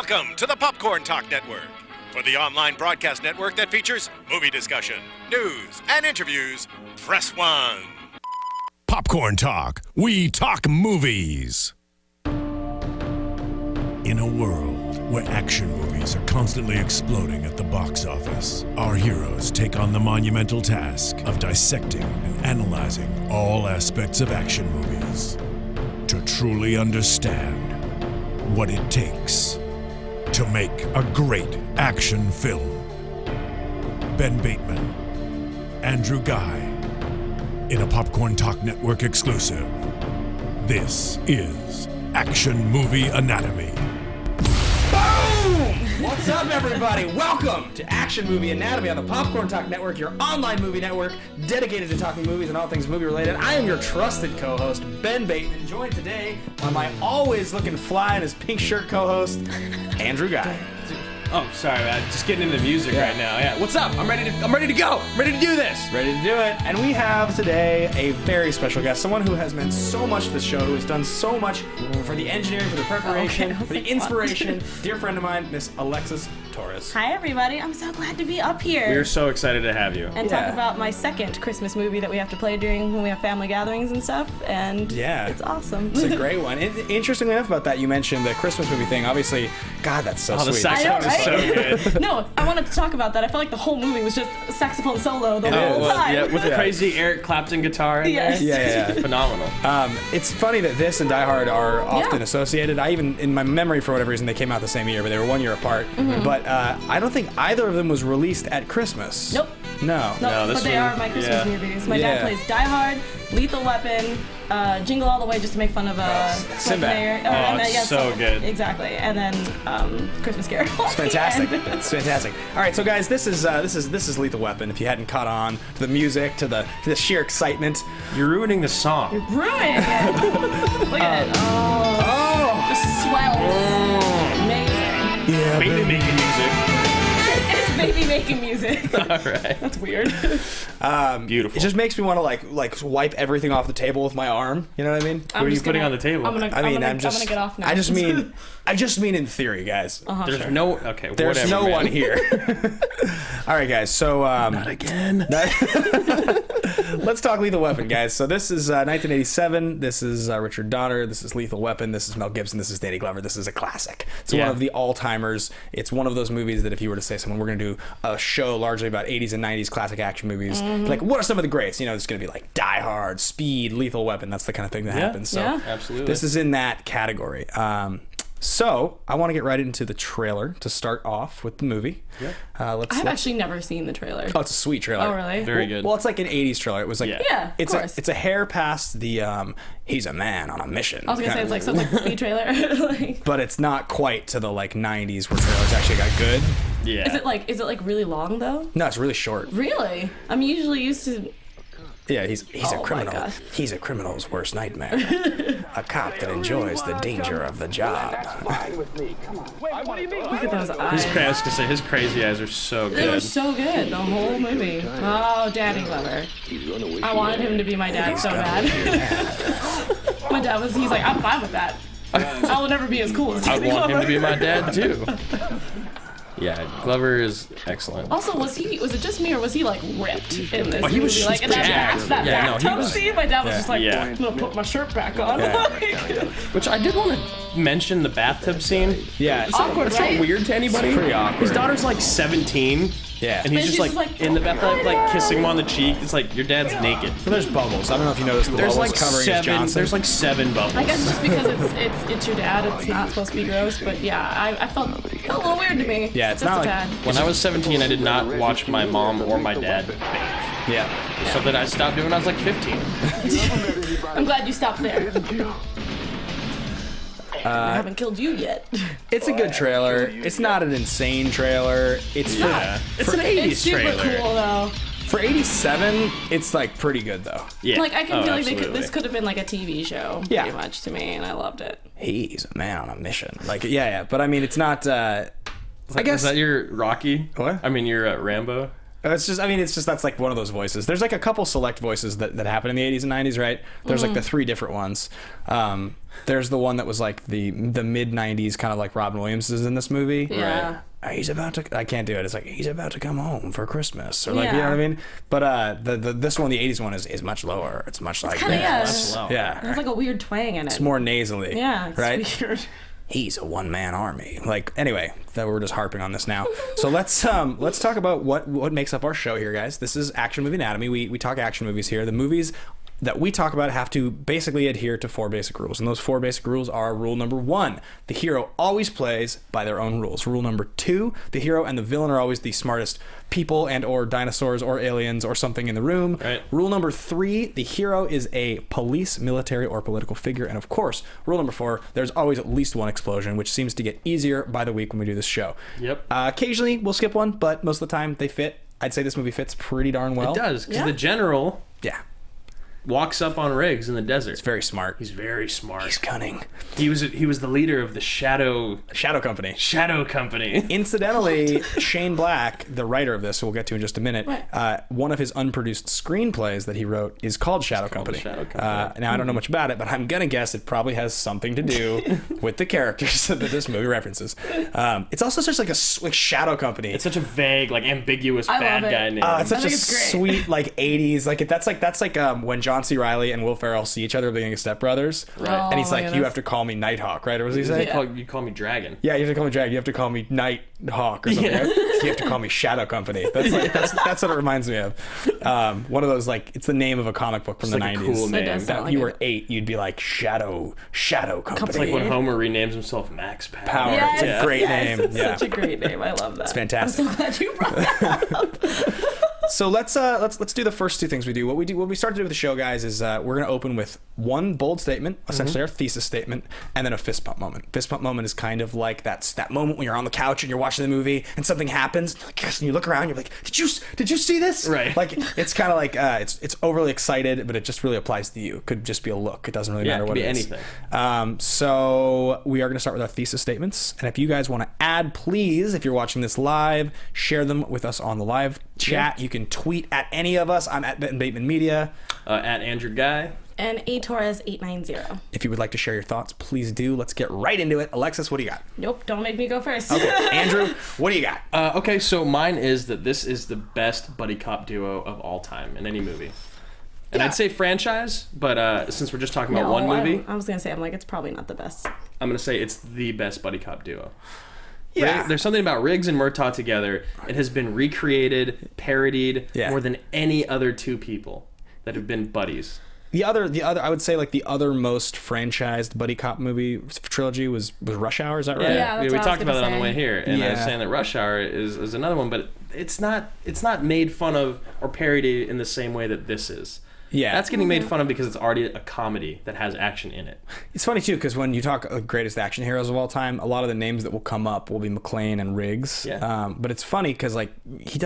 Welcome to the Popcorn Talk Network, for the online broadcast network that features movie discussion, news, and interviews. Press 1. Popcorn Talk. We talk movies. In a world where action movies are constantly exploding at the box office, our heroes take on the monumental task of dissecting and analyzing all aspects of action movies to truly understand what it takes to make a great action film. Ben Bateman, Andrew Ghai, in a Popcorn Talk Network exclusive. This is Action Movie Anatomy. Boom! What's up, everybody? Welcome to Action Movie Anatomy on the Popcorn Talk Network, your online movie network dedicated to talking movies and all things movie-related. I am your trusted co-host, Ben Bateman, joined today by my always-looking fly in his pink shirt co-host, Andrew Ghai. Oh, sorry, man. Just getting into music right now. Yeah. What's up? I'm ready to go. I'm ready to do this. Ready to do it. And we have today a very special guest, someone who has meant so much to this show, who has done so much for the engineering, for the preparation, for the inspiration. Dear friend of mine, Miss Alexis Torres. Hi, everybody. I'm so glad to be up here. We're so excited to have you. And talk about my second Christmas movie that we have to play during when we have family gatherings and stuff. And it's awesome. It's a great one. Interestingly enough about that, you mentioned the Christmas movie thing. Obviously, God, that's so sweet. The saxophone is so good. No, I wanted to talk about that. I felt like the whole movie was just a saxophone solo the whole time. Yeah, with the crazy Eric Clapton guitar in there. Yeah. Phenomenal. It's funny that this and Die Hard are often associated. I even, in my memory, for whatever reason, they came out the same year, but they were 1 year apart. Mm-hmm. But I don't think either of them was released at Christmas. Nope. No, but they are my Christmas movies. My dad plays Die Hard, Lethal Weapon, Jingle All the Way, just to make fun of Sinbad. So good. Exactly, and then Christmas Carol. It's fantastic. It's fantastic. All right, so guys, this is Lethal Weapon. If you hadn't caught on to the music, to the sheer excitement, you're ruining the song. You're ruining it. Look at it. Oh, just swells. Amazing. Yeah, baby making music. It's baby making music. All right. That's weird. Beautiful. It just makes me want to like wipe everything off the table with my arm. You know what I mean? What are you putting on the table? I'm gonna get off now. I just mean in thery, guys. There's no There's no one here. All right, guys. So not again. Let's talk Lethal Weapon, guys. So this is 1987. This is Richard Donner. This is Lethal Weapon. This is Mel Gibson. This is Danny Glover. This is a classic. It's one of the all-timers. It's one of those movies that if you were to say someone, we're going to do a show largely about 80s and 90s classic action movies, like what are some of the greats? You know, it's going to be like Die Hard, Speed, Lethal Weapon. That's the kind of thing that happens. So absolutely. This is in that category. So I want to get right into the trailer to start off with the movie. Yeah. I've actually never seen the trailer. Oh, it's a sweet trailer. Oh, really? Very good. Well, it's like an 80s trailer. It was like of course. It's a hair past the he's a man on a mission. I was gonna say it's like some like speed trailer. But it's not quite to the like 90s where trailers actually got good. Yeah. Is it like really long though? No, it's really short. Really? I'm usually used to. Yeah, he's a criminal. He's a criminal's worst nightmare. A cop that enjoys the danger of the job. Look at those eyes. I was gonna say his crazy eyes are so good. They were so good the whole movie. Oh, Danny Glover. I wanted him to be my dad so bad. My dad he's like, I'm fine with that. I will never be as cool as Danny Glover. I want him to be my dad too. Yeah, Glover is excellent. Also, was it just me or was he like ripped in this movie? He was like in that bathtub scene? My dad was just like, I'm gonna put my shirt back on. Which I did want to mention the bathtub scene. Yeah, it's awkward. It's not weird to anybody. It's pretty awkward. His daughter's like 17. Yeah. And he's just like in the bathtub, like kissing him on the cheek. It's like your dad's naked. Well, there's bubbles. I don't know if you noticed the bubbles covering his Johnson. There's like 7 bubbles. I guess just because it's your dad, it's not supposed to be gross. But yeah, I felt a little weird to me. Yeah, it's not like when I was 17, I did not watch my mom or my dad bathe. Yeah. Something I stopped doing when I was like 15. I'm glad you stopped there. I haven't killed you yet. It's a good trailer. It's not an insane trailer. It's an 80s it's super trailer. Cool though. For 87, it's like pretty good though. Yeah. Like I can feel like this could have been like a TV show pretty much to me, and I loved it. He's a man on a mission. Like but I mean it's not. I guess is that your Rocky? What? I mean your Rambo. It's just that's like one of those voices. There's like a couple select voices that happen in the 80s and 90s, right? There's like the 3 different ones. There's the one that was like the mid 90s, kind of like Robin Williams is in this movie. Yeah. He's about to. I can't do it. It's like he's about to come home for Christmas, or like you know what I mean. But this one, the 80s one, is much lower. It's much like Much lower. yeah. There's like a weird twang in it. It's more nasally. Yeah, it's right. weird. He's a one-man army. Like, anyway, that we're just harping on this now. So let's talk about what makes up our show here, guys. This is Action Movie Anatomy. We talk action movies here. The movies that we talk about have to basically adhere to 4 basic rules. And those 4 basic rules are: rule number 1, the hero always plays by their own rules. Rule number 2, the hero and the villain are always the smartest people and or dinosaurs or aliens or something in the room. Right. Rule number 3, the hero is a police, military, or political figure. And of course, rule number 4, there's always at least one explosion, which seems to get easier by the week when we do this show. Yep. Occasionally, we'll skip one, but most of the time, they fit. I'd say this movie fits pretty darn well. It does, because the general Yeah. walks up on Riggs in the desert. It's very smart. He's very smart. He's cunning. He was the leader of the Shadow Company. Company. Incidentally, Shane Black, the writer of this, who we'll get to in just a minute, one of his unproduced screenplays that he wrote is called Shadow Company. Now, I don't know much about it, but I'm going to guess it probably has something to do with the characters that this movie references. It's also such like a Shadow Company. It's such a vague, like ambiguous bad guy name. It's such a sweet like 80s like that's like when John C. Reilly and Will Ferrell see each other being Step Brothers, Right. and he's like, "You have to call me Nighthawk," right? Or what does he say? You call me Dragon. Yeah, you have to call me Dragon. You have to call me Nighthawk or something. Yeah. Right? You have to call me Shadow Company. That's what it reminds me of. One of those like it's the name of a comic book from the like 90s. a cool name. It does sound That like you were it. 8, you'd be like Shadow Company. It's like when Homer renames himself Max Power. Power. Yes, It's a great name. It's Yeah. such a great name. I love that. It's fantastic. I'm so glad you brought that up. So let's do the first 2 things we do. What we start to do with the show, guys, is we're going to open with one bold statement, essentially our thesis statement, and then a fist pump moment. Fist pump moment is kind of like that moment when you're on the couch and you're watching the movie and something happens, and you look around, you're like, did you see this? Right. Like it's kind of like it's overly excited, but it just really applies to you. It could just be a look. It doesn't really matter it what could it be is. anything. So we are going to start with our thesis statements, and if you guys want to add, please, if you're watching this live, share them with us on the live chat. You can tweet at any of us. I'm at Bateman Media. At Andrew Ghai. And A Torres 890. If you would like to share your thoughts, please do. Let's get right into it. Alexis, what do you got? Nope, don't make me go first. Okay, Andrew, what do you got? Okay, so mine is that this is the best buddy cop duo of all time in any movie. And I'd say franchise, but since we're just talking about one movie, I was going to say, I'm like, it's probably not the best. I'm going to say it's the best buddy cop duo. Yeah. There's something about Riggs and Murtaugh together. It has been recreated, parodied more than any other 2 people that have been buddies. The other, I would say, like the other most franchised buddy cop movie trilogy was Rush Hour. Is that right? Yeah, that's we what I was talked about it gonna on the way say. here, and I was Yeah. saying that Rush Hour is another one, but it's not made fun of or parodied in the same way that this is. Yeah. That's getting made fun of because it's already a comedy that has action in it. It's funny too because when you talk greatest action heroes of all time, a lot of the names that will come up will be McClane and Riggs. Yeah. But it's funny because like he's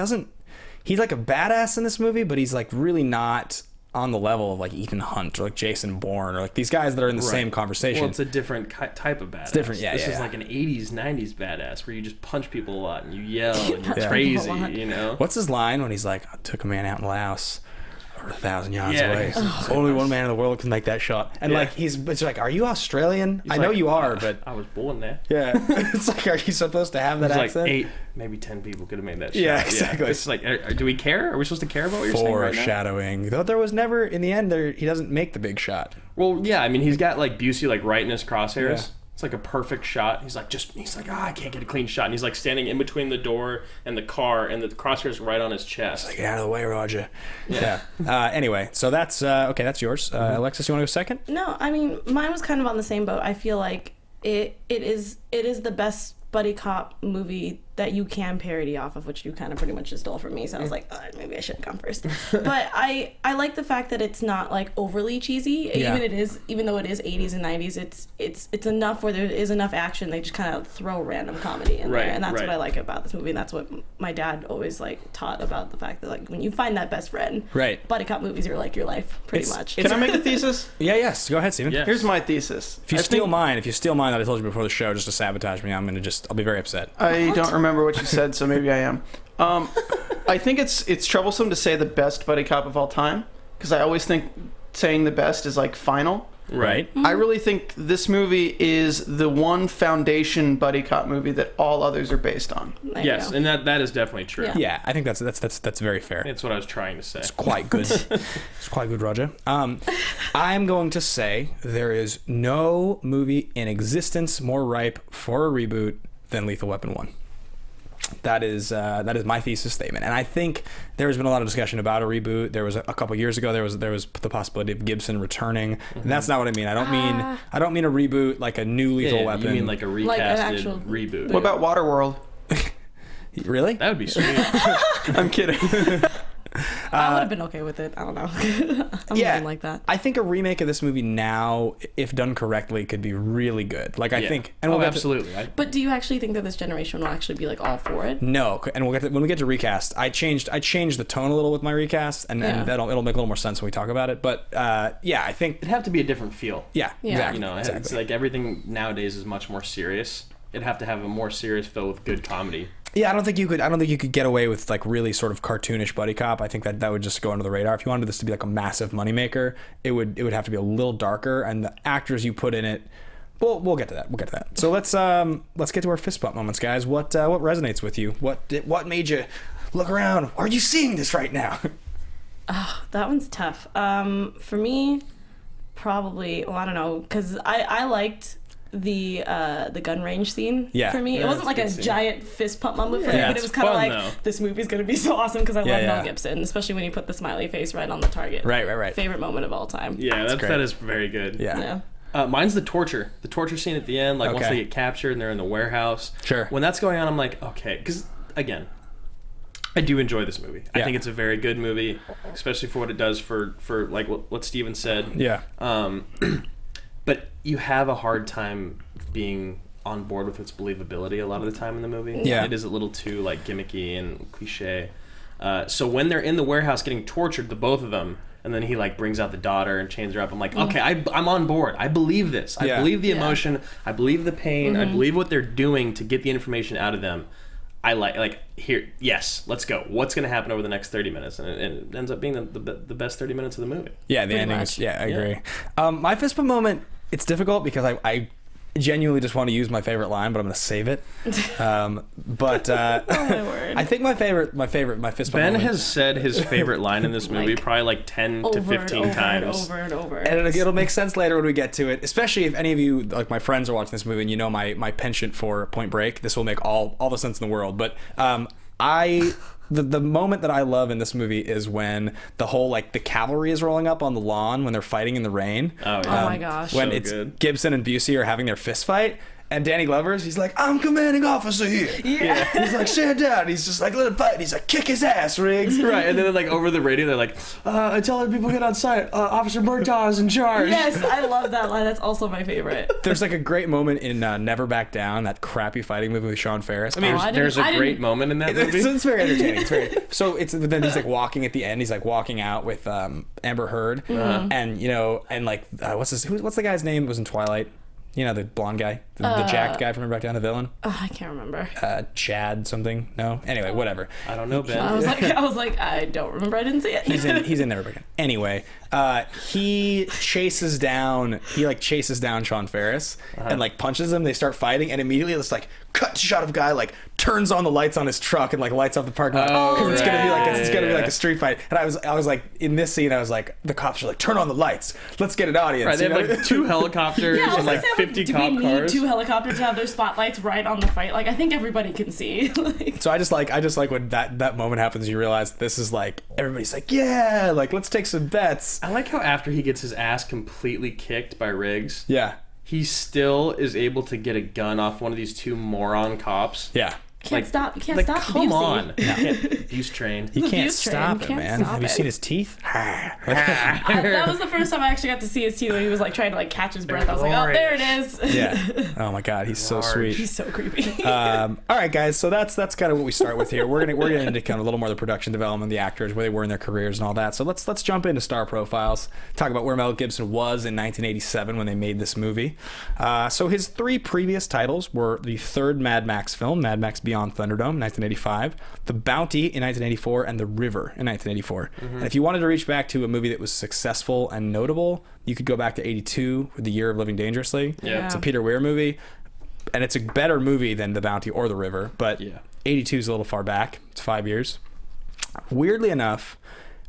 like a badass in this movie, but he's like really not on the level of like Ethan Hunt or like Jason Bourne or like these guys that are in the same conversation. Well, it's a different type of badass. It's different, yeah. This is like an 80s, 90s badass where you just punch people a lot and you yell and you're crazy, you know? What's his line when he's like, I took a man out in Laos or 1,000 yards Yeah. away. Only one man in the world can make that shot. And like it's like, are you Australian? I know like, you are, but I was born there. yeah. It's like, are you supposed to have that It's accent? like 8, maybe 10 people could have made that shot. Yeah, exactly. It's like, do we care? Are we supposed to care about what you're saying right now? Foreshadowing. Though there was never, in the end, he doesn't make the big shot. Well, yeah, I mean, he's got like Busey like right in his crosshairs. Yeah. It's like a perfect shot. He's like, I can't get a clean shot. And he's like standing in between the door and the car, and the crosshairs right on his chest. Get out of the way, Roger. Yeah. Anyway, so that's okay. That's yours, Alexis. You want to go second? No, I mean, mine was kind of on the same boat. I feel like it is the best buddy cop movie that you can parody off of, which you kind of pretty much just stole from me. So I was like, maybe I should have come first. But I like the fact that it's not like overly cheesy. Yeah. Even though it is 80s and 90s, it's enough where there is enough action. They just kind of throw random comedy in there, and that's what I like about this movie. And that's what my dad always like taught about the fact that like when you find that best friend, Right. buddy cop movies are like your life pretty much. Can I make a thesis? Yeah. Yes. Go ahead, Steven. Yeah. Here's my thesis. If you steal mine that I told you before the show just to sabotage me, I'll be very upset. I don't remember remember what you said, so maybe I am. I think it's troublesome to say the best buddy cop of all time, because I always think saying the best is like final. Right. I really think this movie is the one foundation buddy cop movie that all others are based on. There you Yes, go. and that is definitely true. Yeah. Yeah, I think that's very fair. That's what I was trying to say. It's quite good. It's quite good, Roger. I'm going to say there is no movie in existence more ripe for a reboot than Lethal Weapon 1. That is my thesis statement, and I think there's been a lot of discussion about a reboot. There was a couple years ago. There was the possibility of Gibson returning. And that's not what I mean. I don't mean a reboot like a new Lethal Weapon. You mean like a an recasted actual reboot? What about Waterworld? Really? That would be sweet. I'm kidding. I would have been okay with it. I don't know. I'm Yeah, moving like that. I think a remake of this movie now, if done correctly, could be really good. Like I think, and we'll get to- absolutely. But do you actually think that this generation will actually be like all for it? No, and we'll get when we get to recast. I changed the tone a little with my recast, and Yeah. it'll make a little more sense when we talk about it. But yeah, I think It'd have to be a different feel. yeah, Yeah. exactly. You know, it's exactly. like everything nowadays is much more serious. It'd have to have a more serious feel with good comedy. Yeah, I don't think you could get away with like really sort of cartoonish buddy cop. I think that would just go under the radar. If you wanted this to be like a massive moneymaker, it would have to be a little darker, and the actors you put in it. We'll get to that. So let's get to our fist bump moments, guys. What resonates with you? What made you look around? Are you seeing this right now? That one's tough. For me, probably. Well, I don't know, because I liked the gun range scene. Yeah. For me, Yeah, it wasn't that's like a a good scene. giant fist pump moment for me, Yeah, but it it's was kind of fun, like though. this movie's gonna be so awesome because I Yeah, love yeah. Mel Gibson, especially when he put the smiley face right on the target. Right. Favorite moment of all time. Yeah, great. that is very good. Yeah. Yeah. Mine's the torture scene at the end. Like once Okay. they get captured and they're in the warehouse. Sure. When that's going on, I'm like, okay, because again, I do enjoy this movie. Yeah. I think it's a very good movie, especially for what it does for like what Steven said. Yeah. But you have a hard time being on board with its believability a lot of the time in the movie. Yeah. It is a little too like gimmicky and cliche. So when they're in the warehouse getting tortured, the both of them, and then he like brings out the daughter and chains her up, I'm like, okay, I'm on board. I believe this. I Yeah. believe the Yeah. emotion. I believe the pain. I believe what they're doing to get the information out of them. I like here. Yes, let's go. What's going to happen over the next 30 minutes? And it ends up being the best 30 minutes of the movie. Yeah, the Pretty ending much. is, yeah, I agree. My fist bump moment, it's difficult because I genuinely just want to use my favorite line, but I'm going to save it. But Oh my word. I think my fist bump Ben moment, has said his favorite line in this movie Like, probably like 10 to over 15 and over times. and over and over. and it'll make sense later when we get to it, especially if any of you, like my friends, are watching this movie and you know my penchant for Point Break. This will make all the sense in the world. But the moment that I love in this movie is when the whole like the cavalry is rolling up on the lawn when they're fighting in the rain. Oh, yeah. Oh my gosh. When So it's good. Gibson and Busey are having their fist fight. And Danny Glover's, he's like, I'm commanding officer here. Yeah. He's like, stand down. He's just like, let him fight. He's like, kick his ass, Riggs. Right, and then like over the radio, they're like, I tell other people to get on site. Officer Murtaugh is in charge. Yes, I love that line. That's also my favorite. There's like a great moment in Never Back Down, that crappy fighting movie with Sean Ferris. I mean, I There's a didn't- great moment in that movie. it's very entertaining. It's very so. It's then he's like walking at the end. He's like walking out with Amber Heard, and and like what's the guy's name? It was in Twilight. You know, the blonde guy, the jacked guy from Never Back Down, the villain, Oh, I can't remember. Chad something. No, anyway, whatever. I don't know, Ben. I was like, I don't remember. I didn't see it. He's in Never Back Down. Anyway, he chases down Sean Ferris and like punches him. They start fighting, and immediately it's like cut shot of guy like turns on the lights on his truck and like lights up the parking lot because it's gonna be like a street fight. And I was like in this scene, I was like, the cops are like, turn on the lights, let's get an audience. Right, they you have know? like 2 helicopters Yeah, I was and gonna like say, 50 do cop we need cars. 2 helicopters to have their spotlights right on the fight? Like, I think everybody can see. Like, So I just like when that moment happens, you realize this is like everybody's like, yeah, like let's take some bets. I like how after he gets his ass completely kicked by Riggs, Yeah, he still is able to get a gun off one of these 2 moron cops. yeah. can't stop. You can't Like, stop. come Busey. on. Abuse trained. You The can't abuse train, stop it, can't man. stop Have you it. seen his teeth? That was the first time I actually got to see his teeth when he was like trying to like catch his breath. I was like, oh, there it is. Yeah. Oh my God, he's so Large. sweet. He's so creepy. All right, guys. So that's kind of what we start with here. We're gonna into kind of a little more of the production development, the actors, where they were in their careers, and all that. So let's jump into star profiles. Talk about where Mel Gibson was in 1987 when they made this movie. So his 3 previous titles were the 3rd Mad Max film, Mad Max Beyond Thunderdome, 1985, The Bounty in 1984, and The River in 1984. And if you wanted to reach back to a movie that was successful and notable, you could go back to 82 with The Year of Living Dangerously. Yeah. It's a Peter Weir movie, and it's a better movie than The Bounty or The River, but 82 is a little far back. It's 5 years. Weirdly enough,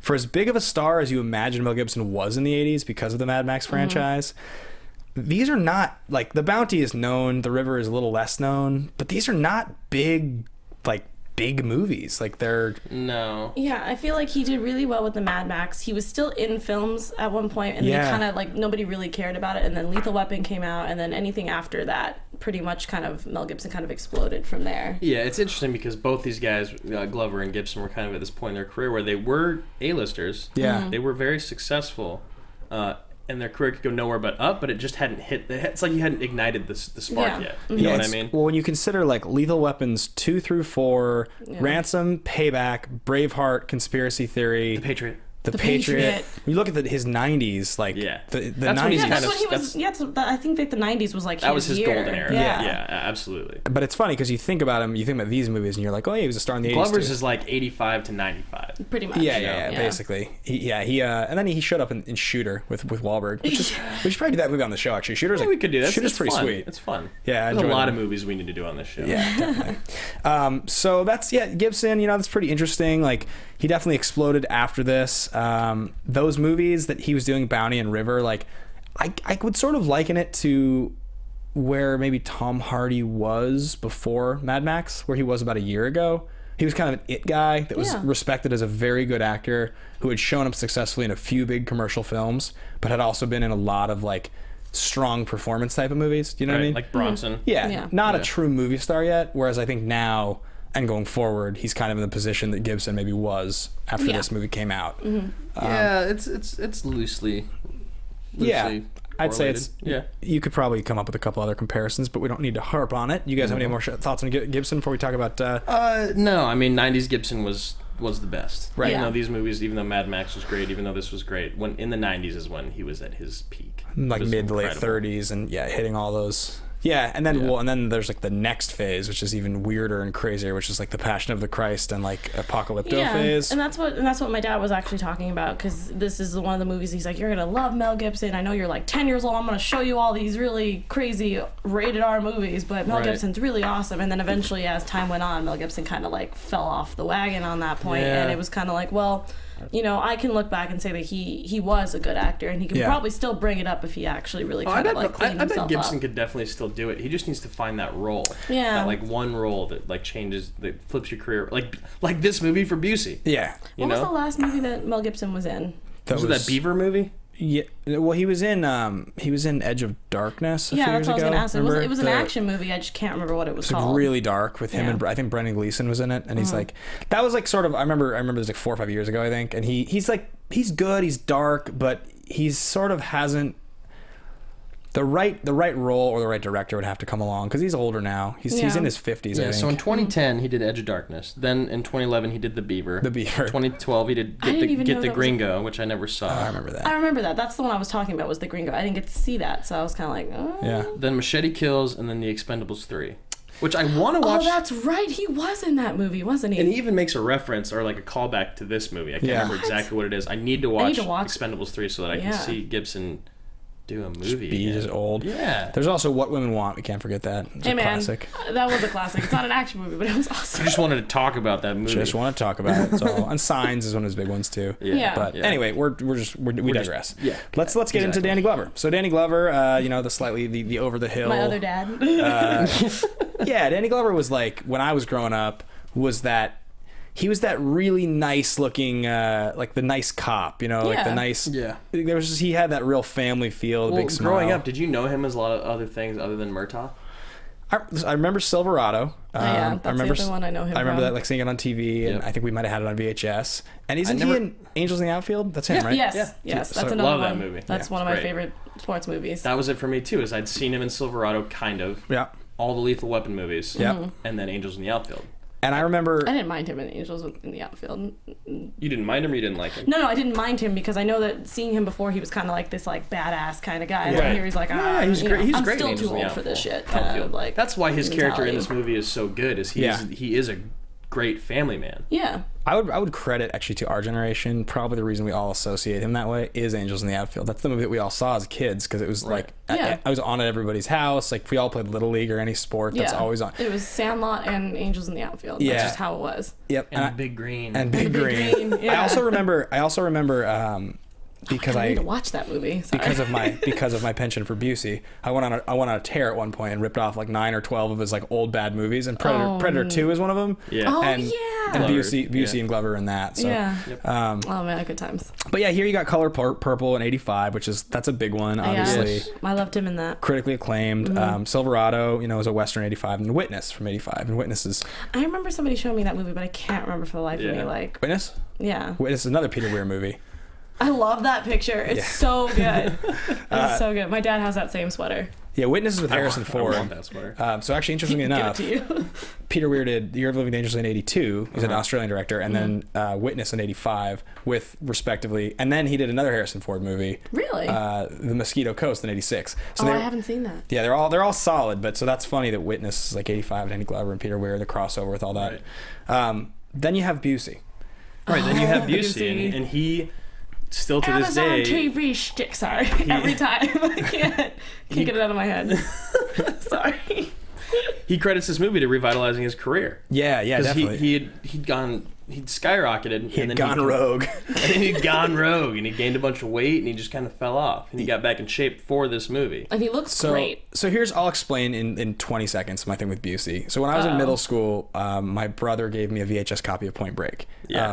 for as big of a star as you imagine Mel Gibson was in the 80s because of the Mad Max franchise, these are not, like, The Bounty is known, The River is a little less known, but these are not big movies. Like, they're... No. Yeah, I feel like he did really well with the Mad Max. He was still in films at one point, and they kind of, like, nobody really cared about it, and then Lethal Weapon came out, and then anything after that, pretty much kind of, Mel Gibson kind of exploded from there. Yeah, it's interesting because both these guys, Glover and Gibson, were kind of at this point in their career where they were A-listers. Yeah. They were very successful. And their career could go nowhere but up, but it just hadn't hit. It's like you hadn't ignited the spark yet. You know what I mean? Well, when you consider, like, Lethal Weapons 2 through 4, Ransom, Payback, Braveheart, Conspiracy Theory, The Patriot. The Patriot. When you look at his 90s, like, the That's 90s. when he's Yeah, kind that's of- when he was. I think that the '90s was like That was his year. golden era. Yeah, absolutely. But it's funny because you think about him, you think about these movies, and you're like, oh, yeah, he was a star in the 80s. Glover's too. is like 85 to 95. Pretty much. Yeah, basically. He and then he showed up in Shooter with Wahlberg, which is we should probably do that movie on the show. Actually, Shooter's Yeah, we could do that. Shooter's It's pretty fun. sweet. It's fun. Yeah, I there's a enjoy lot them. of movies we need to do on this show. Yeah, definitely. So that's Gibson. You know, that's pretty interesting. Like, he definitely exploded after this. Those movies that he was doing, Bounty and River, like, I would sort of liken it to where maybe Tom Hardy was before Mad Max, where he was about a year ago. He was kind of an it guy that was respected as a very good actor who had shown up successfully in a few big commercial films, but had also been in a lot of, like, strong performance type of movies. Do you know what I mean? Like Bronson. Yeah. Not a true movie star yet, whereas I think now and going forward, he's kind of in the position that Gibson maybe was after this movie came out. Yeah, it's loosely I'd say it's correlated. You could probably come up with a couple other comparisons, but we don't need to harp on it. You guys have any more thoughts on Gibson before we talk about No, I mean 90s Gibson was the best. Right. Even though these movies, even though Mad Max was great, even though this was great, when in the 90s is when he was at his peak. like It was mid to late incredible. 30s and hitting all those. Yeah, and then and then there's like the next phase, which is even weirder and crazier, which is like the Passion of the Christ and like Apocalypto phase. And that's what my dad was actually talking about, because this is one of the movies he's like, you're gonna love Mel Gibson. I know you're like 10 years old. I'm gonna show you all these really crazy rated R movies, but Mel Gibson's really awesome. And then eventually, as time went on, Mel Gibson kind of like fell off the wagon on that point, and it was kind of like, well, you know, I can look back and say that he was a good actor, and he could probably still bring it up if he actually really kind of like cleaned I bet himself Gibson up. could definitely still do it. He just needs to find that role. Yeah. That like one role that like changes, that flips your career. Like this movie for Busey. Yeah. You What was know? the last movie that Mel Gibson was in? Was it that Beaver movie? Yeah. Well, he was in Edge of Darkness a few Yeah, years that's what I ago. was gonna ask. It was an The- action movie. I just can't remember what it was It's like called. really dark with him and I think Brendan Gleeson was in it, and he's like, that was like sort of, I remember it was like 4 or 5 years ago, I think, and he's like, he's good, he's dark, but he's sort of hasn't the right role or the right director would have to come along, because he's older now. He's in his 50s, I Yeah. think. So in 2010 he did Edge of Darkness. Then in 2011 he did The Beaver. 2012 he did I didn't even know Get the that was Gringo, which I never saw. I remember that. I remember that. That's the one I was talking about, was the Gringo. I didn't get to see that, so I was kind of like, oh. Yeah. Then Machete Kills, and then The Expendables 3, which I want to watch. Oh, that's right. He was in that movie, wasn't he? And he even makes a reference or like a callback to this movie. I can't remember exactly what it is. I need to watch Expendables 3 so that I can see Gibson do a movie. Be again. just old. Yeah. There's also What Women Want. We can't forget that. It's Hey, a man, classic. that was a classic. It's not an action movie, but it was awesome. I just wanted to talk about that movie. Just want to talk about it. That's all. And Signs is one of his big ones too. Yeah. But anyway, we digress. Yeah. Let's get into Danny Glover. So Danny Glover, you know, the over the hill. My other dad. Yeah, Danny Glover was like, when I was growing up, he was that really nice looking, like the nice cop, you know, like the nice. Yeah. He had that real family feel, the Well, big smile. growing up, did you know him as a lot of other things other than Murtaugh? I remember Silverado. Yeah, that's I remember, the other one I know him I remember from. that, like, seeing it on TV, and I think we might have had it on VHS. And isn't he never- in Angels in the Outfield? That's him, right? Yes, Yeah. that's So- another love that one. movie. That's Yeah, one of it's my great. favorite sports movies. That was it for me too. Is I'd seen him in Silverado, kind of. Yeah. All the Lethal Weapon movies. Yeah. And then Angels in the Outfield. And I remember... I didn't mind him in Angels in the Outfield. You didn't mind him or you didn't like him? No, I didn't mind him because I know that seeing him before, he was kind of like this like badass kind of guy. And then here he's like, he's great. He's I'm great in still Angels too in the old for this Outfield. shit. Kind of like That's why his character in mentality. this movie is so good. Is he is a great family man. Yeah. I would credit actually to our generation. Probably the reason we all associate him that way is Angels in the Outfield. That's the movie that we all saw as kids because it was like I was on at everybody's house. Like if we all played Little League or any sport, that's always on. It was Sandlot and Angels in the Outfield. Yeah. That's just how it was. Yep. And Big Green. And Big Green. Yeah. I also remember because I I need to watch that movie. Sorry. because of my penchant for Busey, I went on a tear at one point and ripped off like 9 or 12 of his like old bad movies, and Predator 2 is one of them. Yeah. Oh, and, yeah. And Busey and Glover in that. So. Yeah. Oh man, good times. But yeah, here you got Color Purple in '85, that's a big one, obviously. Yeah, I loved him in that. Critically acclaimed. Silverado, is a Western '85, and Witness from '85, and Witness is. I remember somebody showing me that movie, but I can't remember for the life of me. Like Witness. Yeah. Witness is another Peter Weir movie. I love that picture. It's so good. It's so good. My dad has that same sweater. Yeah, Witness is with Harrison Ford. I want that sweater. So actually, interestingly enough, Give it to you. Peter Weir did The Year of Living Dangerously in '82. He's an Australian director, and then Witness in '85, with respectively, and then he did another Harrison Ford movie. Really? The Mosquito Coast in '86. So I haven't seen that. Yeah, they're all solid, but so that's funny that Witness is like '85, Danny Glover and Peter Weir, the crossover with all that. Right. Then you have Busey. Right. Then you have Busey, Busey. and he. Still to Amazon this day, TV shtick. Sorry, every time I can't get it out of my head. Sorry. he credits this movie to revitalizing his career. Yeah, definitely. He'd skyrocketed. He'd gone rogue. And then he'd gone rogue, and he gained a bunch of weight, and he just kind of fell off. And he got back in shape for this movie. And he looks great. So I'll explain in 20 seconds my thing with Busey. So when I was in middle school, my brother gave me a VHS copy of Point Break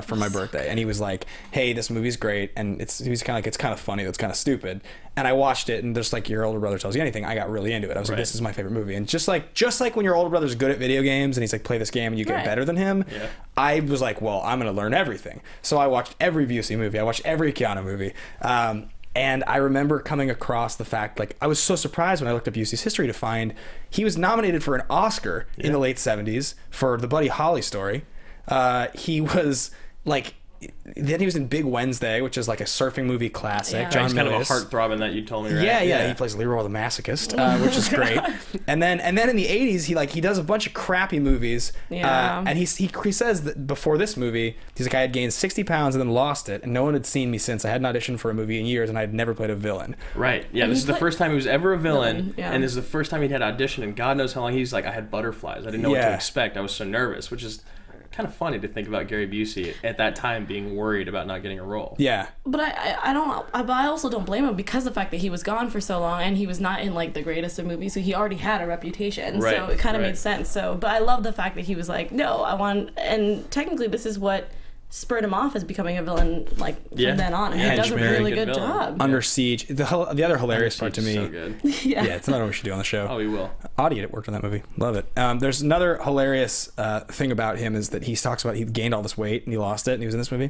for my birthday, and he was like, "Hey, this movie's great," and he was kind of like, "It's kind of funny, it's kind of stupid." And I watched it, and just like your older brother tells you anything, I got really into it. I was like, "This is my favorite movie." And just like when your older brother's good at video games, and he's like, "Play this game," and you get better than him. Yeah. I was like, "Well, I'm gonna learn everything." So I watched every Busey movie. I watched every Keanu movie. And I remember coming across the fact, like, I was so surprised when I looked up Busey's history to find he was nominated for an Oscar in the late 70s for the Buddy Holly story. He was like, then he was in Big Wednesday, which is like a surfing movie classic. Yeah. John He's kind of a Milius. heartthrob in that, you told me, right? Yeah. He plays Leroy the Masochist, which is great. And then in the 80s, he does a bunch of crappy movies. Yeah. And he says that before this movie, he's like, I had gained 60 pounds and then lost it, and no one had seen me since. I hadn't auditioned for a movie in years, and I had never played a villain. Right. Yeah. And This he is the played- first time he was ever a villain, Yeah. and this is the first time he'd had audition, and God knows how long. He's like, I had butterflies. I didn't know what to expect. I was so nervous, which is kind of funny to think about Gary Busey at that time being worried about not getting a role. Yeah. But I also don't blame him because the fact that he was gone for so long and he was not in like the greatest of movies, so he already had a reputation. Right, So it kind of right. made sense. So, but I love the fact that he was like, no, and technically this is what spurred him off as becoming a villain, like from then on. And he does a Henchman. really Good good villain. job. Under Siege. The other hilarious part to me. So good. Yeah, it's another one we should do on the show. Oh, we will. Audiot worked on that movie. Love it. There's another hilarious thing about him is that he talks about he gained all this weight and he lost it and he was in this movie.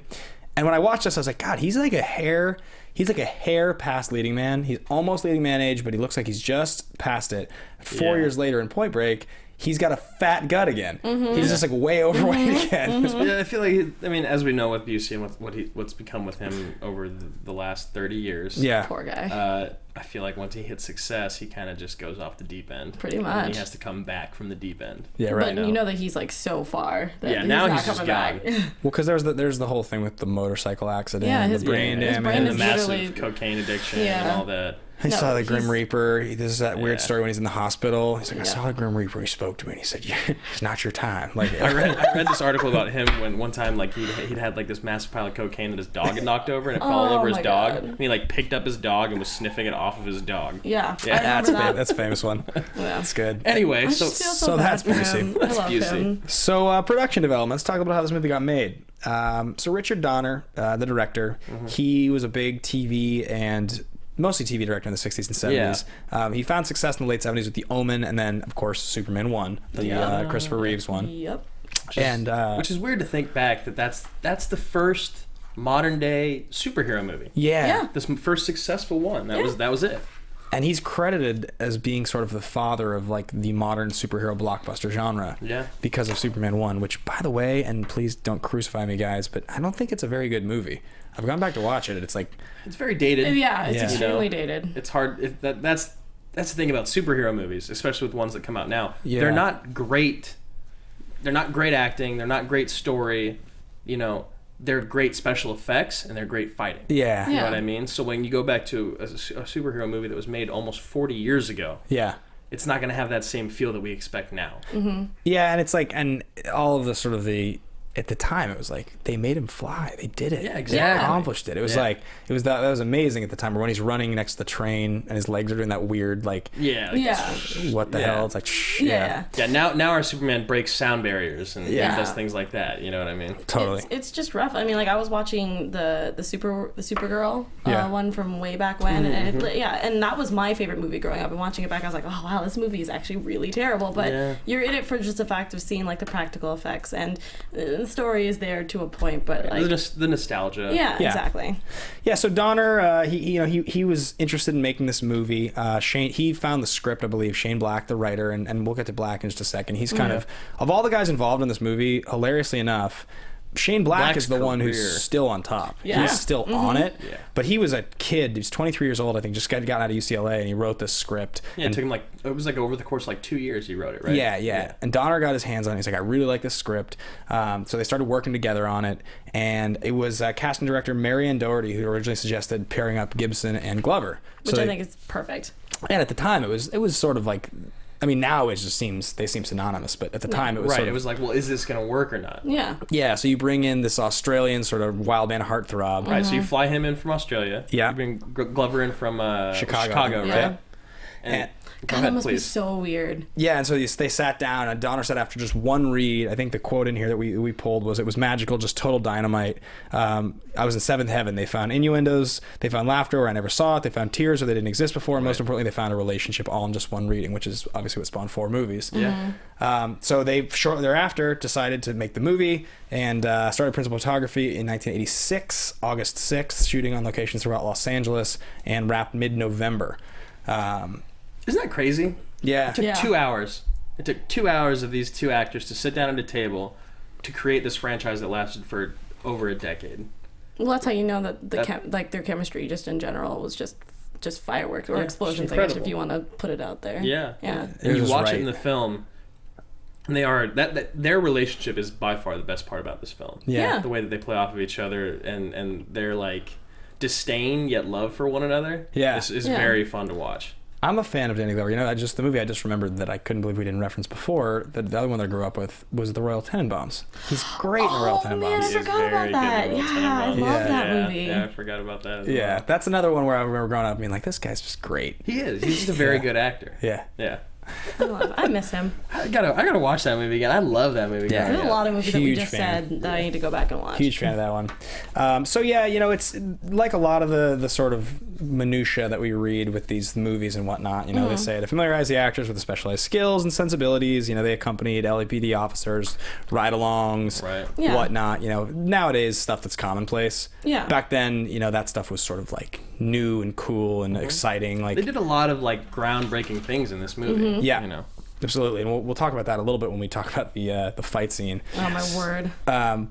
And when I watched this, I was like, God, he's like a hair past leading man. He's almost leading man age, but he looks like he's just past it. 4 years later in Point Break, he's got a fat gut again. He's just like way overweight again. Yeah, I feel like, as we know with Busey and what's become with him over the last 30 years. Yeah. Poor guy. I feel like once he hits success, he kind of just goes off the deep end. Pretty And much. he has to come back from the deep end. Yeah, right. But you know that he's like so far. That Yeah, now not he's just coming back. gone. Well, because there's the whole thing with the motorcycle accident, Yeah, and his the brain brain- his damage. brain And the is massive literally- cocaine addiction and Yeah. all that. I No, saw the Grim he's- Reaper. This is that weird Yeah. story when he's in the hospital. He's like, I Yeah. saw the Grim Reaper. He spoke to me and he said, it's not your time. Like, I read this article about him when one time like he'd had like this massive pile of cocaine that his dog had knocked over and it fell all over his my dog. God. And he like picked up his dog and was sniffing it off of his dog. Yeah. Yeah, I remember that. that's a famous one. Yeah. That's good. Anyway, I so just feel so so that's bad for Busey. him. That's I love Busey. him. So production development. Let's talk about how this movie got made. So Richard Donner, the director, he was a big TV and mostly TV director in the 60s and 70s. He found success in the late 70s with The Omen, and then, of course, Superman 1, the Christopher Reeves one. Yep. which is weird to think back that's the first modern day superhero movie. Yeah. Yeah. This first successful one. That was it. And he's credited as being sort of the father of like the modern superhero blockbuster genre. Yeah. Because of Superman 1, which, by the way, and please don't crucify me, guys, but I don't think it's a very good movie. I've gone back to watch it. It's like... It's very dated. Yeah, it's Yeah. extremely You know, dated. It's hard. That's the thing about superhero movies, especially with ones that come out now. Yeah. They're not great. They're not great acting. They're not great story. You know, they're great special effects and they're great fighting. Yeah. You know Yeah. what I mean? So when you go back to a superhero movie that was made almost 40 years ago, Yeah. it's not going to have that same feel that we expect now. Yeah, and it's like, and all of the sort of the... At the time, it was like they made him fly. They did it. Yeah, They exactly. accomplished it. It was Yeah. like that was amazing at the time. Or when he's running next to the train and his legs are doing that weird like, Yeah. Like, Yeah. what the Yeah. hell? It's like, shh, Yeah. Yeah. Now our Superman breaks sound barriers and Yeah. does things like that. You know what I mean? totally. It's just rough. I mean, like I was watching the Supergirl Yeah. one from way back when, and and that was my favorite movie growing up. And watching it back, I was like, oh wow, this movie is actually really terrible. But Yeah. you're in it for just the fact of seeing like the practical effects, and the story is there to a point. But like, The nostalgia. yeah, Yeah. exactly. Yeah, so Donner, he was interested in making this movie. Shane, he found the script, I believe. Shane Black, the writer, and we'll get to Black in just a second. He's kind of all the guys involved in this movie. Hilariously enough, Shane Black Black's is the one career. who's still on top. Yeah. He's still on it. Yeah. But he was a kid. He was 23 years old, I think. Just got out of UCLA, and he wrote this script. Yeah, it took him it was over the course of 2 years he wrote it, right? Yeah. And Donner got his hands on it. He's like, I really like this script. So they started working together on it. And it was casting director Marianne Doherty who originally suggested pairing up Gibson and Glover. Which So I they- think is perfect. And at the time, it was sort of like, I mean, now it just they seem synonymous, but at the time it was Right. sort It of, was like, well, is this going to work or not? Yeah. yeah. So you bring in this Australian sort of wild man heartthrob, Right. So you fly him in from Australia. Yeah. You bring Glover in from Chicago. right? Yeah. And go God, ahead, that must be please. so weird. Yeah, and so they sat down, and Donner said after just one read, I think the quote in here that we pulled was, "It was magical, just total dynamite. I was in seventh heaven. They found innuendos, they found laughter where I never saw it, they found tears where they didn't exist before, and most importantly, they found a relationship all in just one reading," which is obviously what spawned 4 movies. Yeah. So they shortly thereafter decided to make the movie and started principal photography in 1986, August 6th, shooting on locations throughout Los Angeles, and wrapped mid-November. Isn't that crazy? Yeah. It took 2 hours. It took 2 hours of these two actors to sit down at a table to create this franchise that lasted for over a decade. Well, that's how you know that their chemistry, just in general, was just fireworks or Yeah, explosions. it's I guess incredible. if you want to put it out there. Yeah. Yeah. And you was watch right. it in the film, and they are that their relationship is by far the best part about this film. Yeah. The way that they play off of each other and their like disdain yet love for one another. Yeah. is Yeah. very fun to watch. I'm a fan of Danny Glover. You know, the movie I just remembered that I couldn't believe we didn't reference before, that the other one that I grew up with was The Royal Tenenbaums. He's great in The Royal Oh man, Tenenbaums. I He is forgot very about good that. in Royal Yeah, I Tenenbaums. love that Yeah, movie. Yeah, I forgot about that. As Yeah, well. that's another one where I remember growing up being like, this guy's just great. He is. He's just a very good actor. Yeah. Yeah. I miss him. I gotta watch that movie again. I love that movie. Yeah. again. There's a lot of movies that we Huge just fan. said that I need to go back and watch. Huge fan of that one. So yeah, you know, it's like a lot of the sort of minutia that we read with these movies and whatnot. You know, they say to familiarize the actors with the specialized skills and sensibilities. You know, they accompanied LAPD officers, ride-alongs, Right. Yeah. whatnot. You know, nowadays stuff that's commonplace. Yeah. Back then, you know, that stuff was sort of like new and cool and exciting. Like They did a lot of like groundbreaking things in this movie. Yeah. You know. absolutely, and we'll talk about that a little bit when we talk about the fight scene. Oh my word.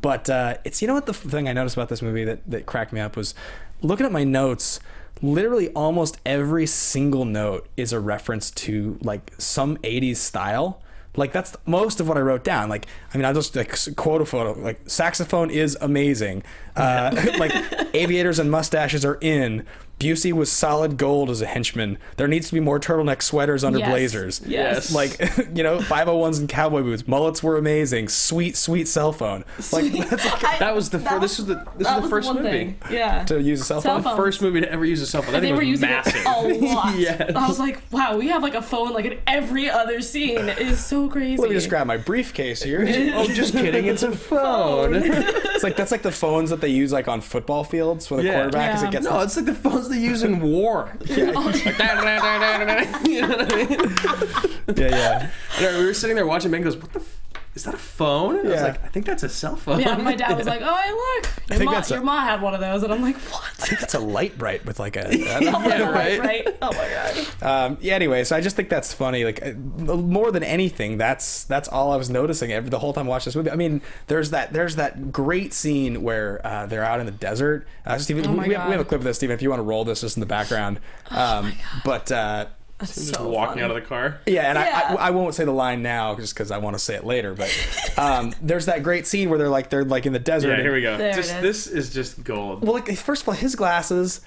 But it's, you know what, the thing I noticed about this movie that cracked me up was looking at my notes. Literally almost every single note is a reference to like some 80s style. Like that's most of what I wrote down. Like, I mean, I'll just like quote a photo. Like, saxophone is amazing. Like, aviators and mustaches are in. Busey was solid gold as a henchman. There needs to be more turtleneck sweaters under Yes. blazers. Yes. Like, you know, 501s and cowboy boots. Mullets were amazing. Sweet, sweet cell phone. Like, that's like, That was the this is the first one movie. thing. Yeah. to use a cell Cell phone. phone. First movie to ever use a cell phone. That They thing were was using massive. it a lot. Yes. I was like, wow, we have like a phone like in every other scene. It is so crazy. Let me just grab my briefcase here. Oh, just kidding. It's a phone. It's like, that's like the phones that they use like on football fields for the Yeah. quarterback as Yeah. it gets. No, it's like the phones they use in war. You know what I mean? Yeah, yeah. And we were sitting there watching. Ben goes, "What the? is that a phone? And I was like, I think that's a cell phone. Yeah, my dad was like, oh, hey, look, your ma had one of those, and I'm like, what? I think that's a light bright with like a right? Oh my god. Anyway, so I just think that's funny. Like more than anything, that's all I was noticing the whole time I watched this movie. I mean, there's that great scene where they're out in the desert. Steven, we have a clip of this, Steven, if you want to roll this just in the background. That's Just so walking funny. out of the car. Yeah, and I won't say the line now just because I want to say it later. But there's that great scene where they're like in the desert. Yeah, here we go. There it is. This is just gold. Well, like first of all, his glasses.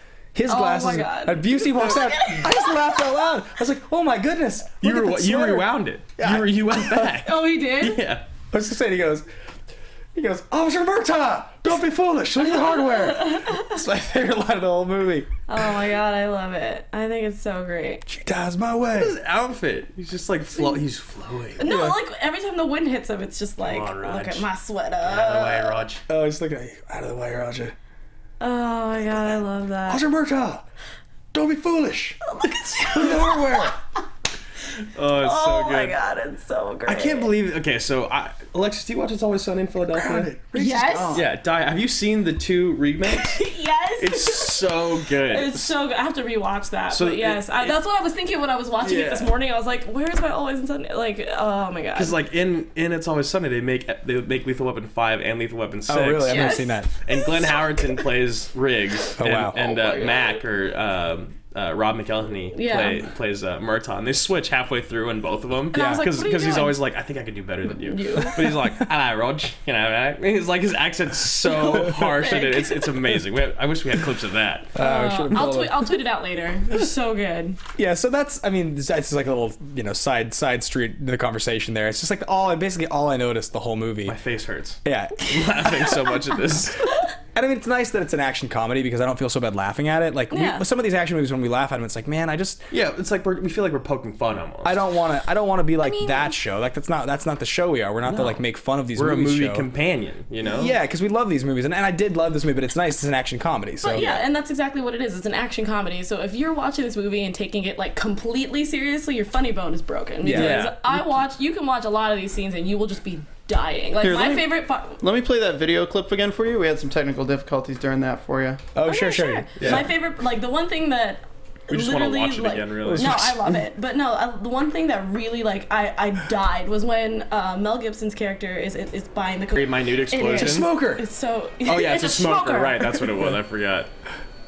Oh my God. And Busey walks out. I just laughed out loud. I was like, "Oh my goodness!" You sweater. rewound it. Yeah. You went back. Oh, he did? Yeah. I was just saying. He goes, "Officer Murtaugh, don't be foolish. Look at the hardware." It's my favorite line of the whole movie. Oh my god, I love it. I think it's so great. She dies my way. His outfit. He's just like he's flowing. No, Yeah. like every time the wind hits him, it's just like, on, Raj. look at my sweater. Out of the way, Raj. Oh, he's looking at you. Out of the way, Roger. Oh my god, I love that. Officer Murtaugh, don't be foolish. Look at you. Look at the hardware. Oh, it's so Oh good. my god, it's so great. I can't believe. Okay, so Alexis, do you watch It's Always Sunny in Philadelphia? Yes. Yeah, have you seen the 2 remakes? Yes. It's so good. It's so good. I have to rewatch that. So but yes, that's what I was thinking when I was watching it this morning. I was like, "Where's my Always Sunny?" Like, oh my god. Because like in It's Always Sunny, they make Lethal Weapon 5 and Lethal Weapon 6. Oh, really? I've never Yes. seen that. And Glenn Howerton plays Riggs. Oh, wow. And Oh, my God. Mac or Rob McElhenney Yeah. plays Murtaugh. And they switch halfway through in both of them. And I was like, Because what are you he's doing? always like, I think I could do better than you. You. But he's like, hello, Rog. You know, and he's like, his accent's so harsh. And it's amazing. I wish we had clips of that. I'll tweet it out later. It's so good. Yeah, so that's, I mean, it's just like a little, side street in the conversation there. It's just like basically all I noticed the whole movie. My face hurts. Yeah. I'm laughing so much at this. And I mean, it's nice that it's an action comedy because I don't feel so bad laughing at it. Like Yeah. some of these action movies, when we laugh at them, it's like, man, Yeah, it's like we feel like we're poking fun almost. I don't want to be like that show. Like that's not the show we are. We're not to like make fun of these We're a movies. movie show. companion, you know? Yeah, because we love these movies, and I did love this movie, but it's nice. It's an action comedy. So But yeah, and that's exactly what it is. It's an action comedy. So if you're watching this movie and taking it like completely seriously, your funny bone is broken. Because Yeah. you can watch a lot of these scenes and you will just be dying. Like Here, my let me- favorite part. Let me play that video clip again for you. We had some technical difficulties during that for you. Oh, sure. Yeah. My favorite, like the one thing that We just want to literally, watch it like- again, really. No, I love it. But no, the one thing that really like I died was when Mel Gibson's character is buying the Very minute explosion. It's a smoker. It's so. Oh yeah, it's a smoker. Right, that's what it was. I forgot.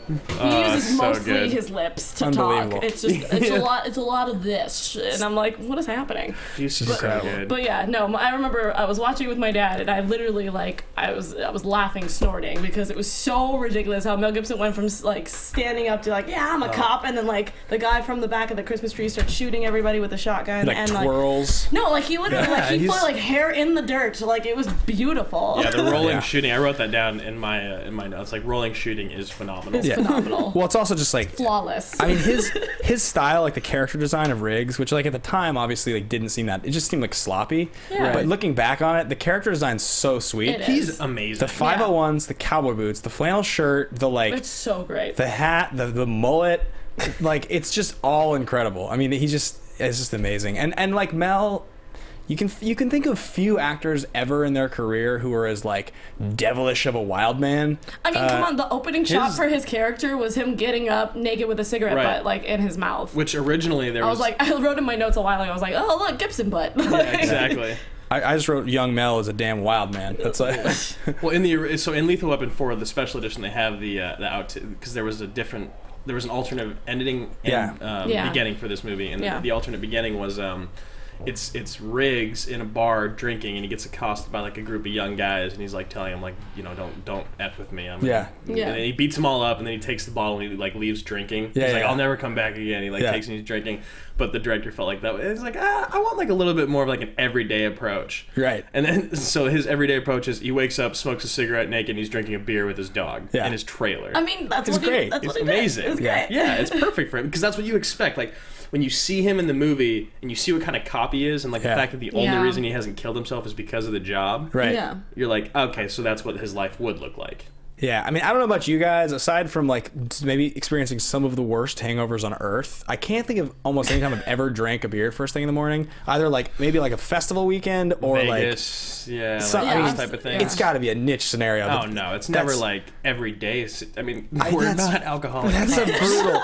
He uses so mostly good. his lips to Unbelievable. talk. It's just it's a lot of this, and I'm like, what is happening? He's so good. But yeah, no, I remember I was watching it with my dad, and I literally like I was laughing, snorting because it was so ridiculous how Mel Gibson went from like standing up to like, yeah, I'm a cop, and then like the guy from the back of the Christmas tree starts shooting everybody with a shotgun, Like and twirls. no, like he literally like he he's- put like hair in the dirt, like it was beautiful. Yeah, the rolling Yeah. shooting. I wrote that down in my notes. Like rolling shooting is phenomenal. It's phenomenal. Well, it's also just like Flawless. I mean, his style, like the character design of Riggs, which like at the time obviously like didn't seem that. It just seemed like sloppy. Yeah. But looking back on it, the character design's so sweet. It is. He's amazing. The 501s, the cowboy boots, the flannel shirt, the like It's so great. the hat, the mullet, like it's just all incredible. I mean, it's just amazing. And like Mel, you can think of few actors ever in their career who are as like devilish of a wild man. I mean, come on, the opening shot for his character was him getting up naked with a cigarette Right. butt like in his mouth. Which originally there I was. was like, I wrote in my notes a while ago. I was like, oh look, Gibson butt. yeah, exactly. I just wrote young Mel as a damn wild man. That's like Well, in Lethal Weapon 4, the special edition, they have the out because there was an alternate ending and Yeah. beginning for this movie, and Yeah. the alternate beginning was it's Riggs in a bar drinking, and he gets accosted by like a group of young guys, and he's like telling him like, don't f with me. Yeah. Yeah. And then he beats them all up, and then he takes the bottle and he like leaves drinking. Yeah, He's like, yeah. I'll never come back again. He like Yeah. takes and he's drinking, but the director felt like that. It's like I want like a little bit more of like an everyday approach. Right. And then so his everyday approach is he wakes up, smokes a cigarette naked, and he's drinking a beer with his dog Yeah. in his trailer. I mean, that's It's what great. He, that's It's what he did. amazing. It was Yeah. great. Yeah, it's perfect for him because that's what you expect. Like when you see him in the movie and you see what kind of cop he is, and like Yeah. the fact that the only Yeah. reason he hasn't killed himself is because of the job. right. Yeah. You're like, okay, so that's what his life would look like. Yeah, I mean, I don't know about you guys. Aside from like maybe experiencing some of the worst hangovers on earth, I can't think of almost any time I've ever drank a beer first thing in the morning. Either like maybe like a festival weekend or Vegas, some, like I mean, those type of things. it's got to be a niche scenario. Oh no, it's never like every day. I mean, we're that's- not alcoholics. That's a brutal.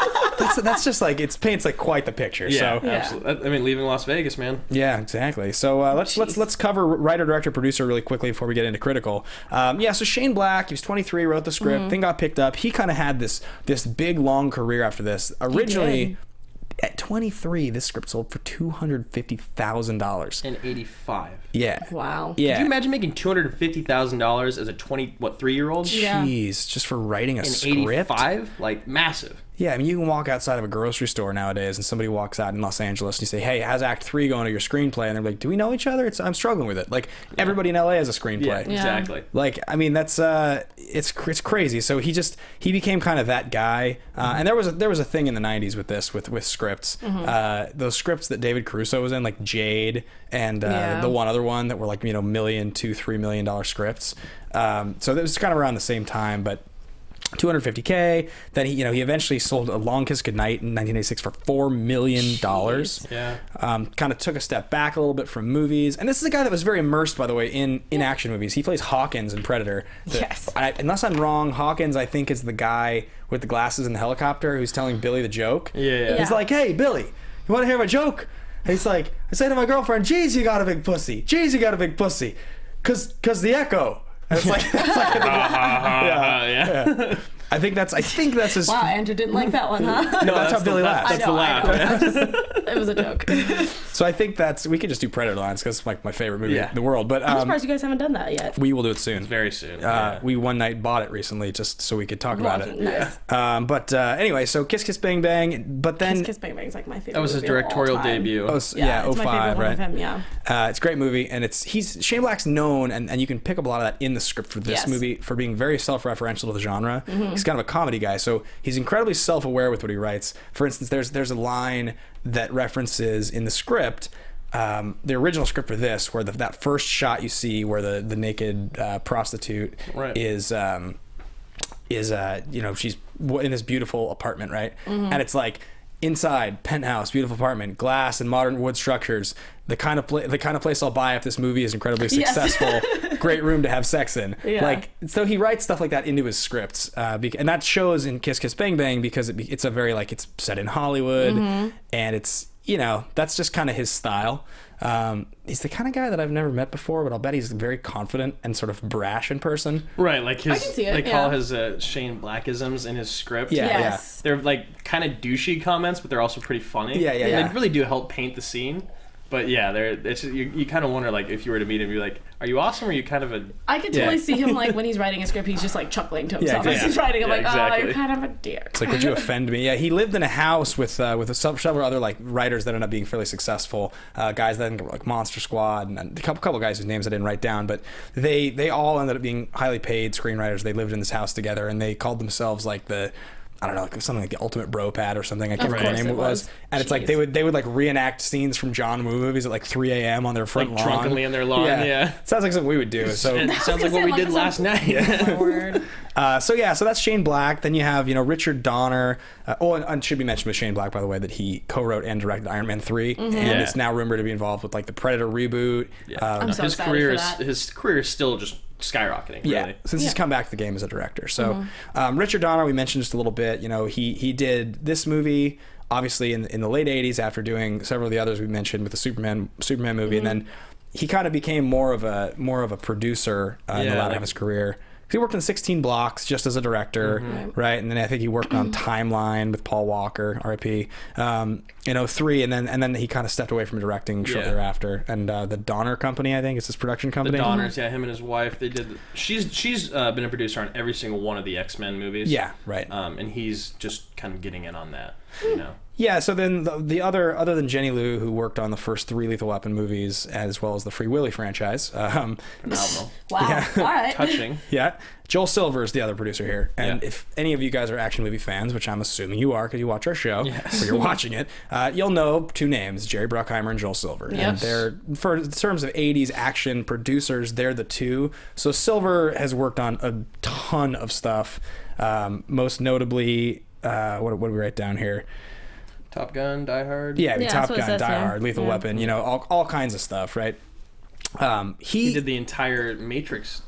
That's just like it paints like quite the picture. Yeah, So absolutely. I mean, leaving Las Vegas, man. yeah, exactly. So let's cover writer, director, producer really quickly before we get into critical. So Shane Black, he was 23, wrote the script, thing got picked up. He kind of had this big long career after this. Originally, at 23, this script sold for $250,000. In '85. Yeah. Wow. Yeah. Could you imagine making $250,000 as a 3-year-old? Yeah. Jeez, just for writing a In script. '85, like massive. Yeah, I mean, you can walk outside of a grocery store nowadays, and somebody walks out in Los Angeles, and you say, "Hey, how's Act 3 going to your screenplay?" And they're like, "Do we know each other? I'm struggling with it." Like everybody in LA has a screenplay. Yeah, exactly. Like, I mean, that's it's crazy. So he became kind of that guy. And there was a thing in the '90s with this with scripts. Those scripts that David Caruso was in, like Jade and the one other one that were like $2, $3 million scripts. So that was kind of around the same time, but. $250K. Then he eventually sold A Long Kiss Goodnight in 1986 for $4 million. Yeah. Kind of took a step back a little bit from movies, and this is a guy that was very immersed, by the way, in action movies. He plays Hawkins in Predator. Yes. Unless I'm wrong, Hawkins I think is the guy with the glasses in the helicopter who's telling Billy the joke. Yeah. He's like, "Hey, Billy, you want to hear a joke?" And he's like, "I say to my girlfriend, geez, you got a big pussy. Geez, you got a big pussy. Cause the echo." And it's like, that's like yeah. I think that's his. Wow, Andrew didn't like that one, huh? No, that's how Billy laughs. That's the laugh. It was a joke. So I think we could just do Predator lines because it's like my favorite movie in the world. But I'm surprised you guys haven't done that yet. we will do it soon. Very soon. We one night bought it recently just so we could talk about it. Nice. But anyway, so Kiss Kiss Bang Bang. But then Kiss Bang Bang is like my favorite. That was his movie of all directorial time. debut. it's Yeah, it's my 05, favorite one right? of him. Yeah. It's a great movie, and Shane Black's known, and you can pick up a lot of that in the script for this Yes. movie for being very self-referential to the genre. He's kind of a comedy guy, so he's incredibly self-aware with what he writes. For instance, there's a line that references in the script. The original script for this, where that first shot you see where the naked prostitute is she's in this beautiful apartment, right? And it's like inside, penthouse, beautiful apartment, glass and modern wood structures. The kind of place I'll buy if this movie is incredibly successful. Great room to have sex in. Yeah. Like, so he writes stuff like that into his scripts, and that shows in Kiss Kiss Bang Bang because it's a very it's set in Hollywood, and it's that's just kind of his style. He's the kind of guy that I've never met before, but I'll bet he's very confident and sort of brash in person. Right, like I can see it, they call his Shane Blackisms in his script. Yeah, Yes. They're like kind of douchey comments, but they're also pretty funny. Yeah. They really do help paint the scene. But yeah, you kind of wonder, like, if you were to meet him, you're like, are you awesome or are you kind of a... I could totally see him, like, when he's writing a script, he's just, like, chuckling to himself as he's writing. I'm exactly. oh, you're kind of a dick. It's like, would you offend me? Yeah, he lived in a house with several other like writers that ended up being fairly successful. Guys that ended up like Monster Squad and a couple guys whose names I didn't write down, but they all ended up being highly paid screenwriters. They lived in this house together, and they called themselves like something like the Ultimate Bro Pad or something. I can't remember what name it was. And it's like they would like reenact scenes from John Woo movies at like 3 a.m. on their front lawn. Drunkenly in their lawn, yeah. Sounds like something we would do. So It sounds like what we did last night. My word. so that's Shane Black. Then you have Richard Donner. And it should be mentioned with Shane Black, by the way, that he co-wrote and directed Iron Man 3, and is now rumored to be involved with like the Predator reboot. I'm so his excited career for is that. his career is still just skyrocketing. Really. Since he's come back to the game as a director. So Richard Donner, we mentioned just a little bit. He did this movie obviously in the late 80s after doing several of the others we mentioned with the Superman movie, and then he kind of became more of a producer in the latter half of his career. He worked on 16 Blocks just as a director, right? And then I think he worked on Timeline with Paul Walker, R.I.P. In 03, and then he kind of stepped away from directing shortly thereafter. And the Donner Company, I think, is his production company. The Donners, him and his wife, they did. She's been a producer on every single one of the X-Men movies. Yeah, right. And he's just kind of getting in on that, Yeah, so then the other than Jenny Liu, who worked on the first 3 Lethal Weapon movies, as well as the Free Willy franchise. Phenomenal. Wow. All right. Touching. Yeah. Joel Silver is the other producer here. And if any of you guys are action movie fans, which I'm assuming you are because you watch our show, or you're watching it, you'll know 2 names, Jerry Bruckheimer and Joel Silver. Yes. And they're, for in terms of 80s action producers, they're the 2. So Silver has worked on a ton ton of stuff. Most notably, what do we write down here? Top Gun, Die Hard. Yeah, Yeah, Top that's what it Gun, says Die here. Hard, Lethal Yeah. Weapon, you know, all kinds of stuff, right? He did the entire Matrix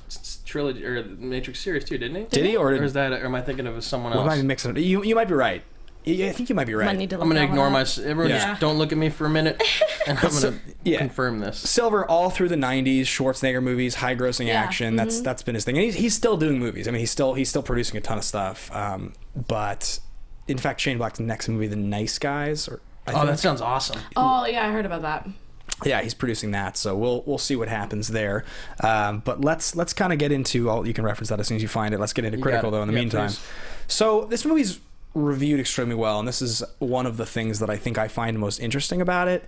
trilogy or Matrix series too, didn't he? Did he, or or am I thinking of someone Well, else? I might be mixing it. You might be right. I think you might be Might right. need to I'm look gonna that ignore one my. up. Everyone, Yeah. just don't look at me for a minute, and I'm gonna confirm this. Silver all through the 90s, Schwarzenegger movies, high grossing Yeah. action. That's been his thing. And he's still doing movies. I mean, he's still producing a ton of stuff. But in fact, Shane Black's next movie, The Nice Guys, Oh, that sounds awesome. Oh yeah, I heard about that. yeah, he's producing that. So we'll see what happens there. But let's kind of get into you can reference that as soon as you find it. Let's get into You critical got it. though in the Yeah, meantime. please. So this movie's reviewed extremely well, and this is one of the things that I think I find most interesting about it.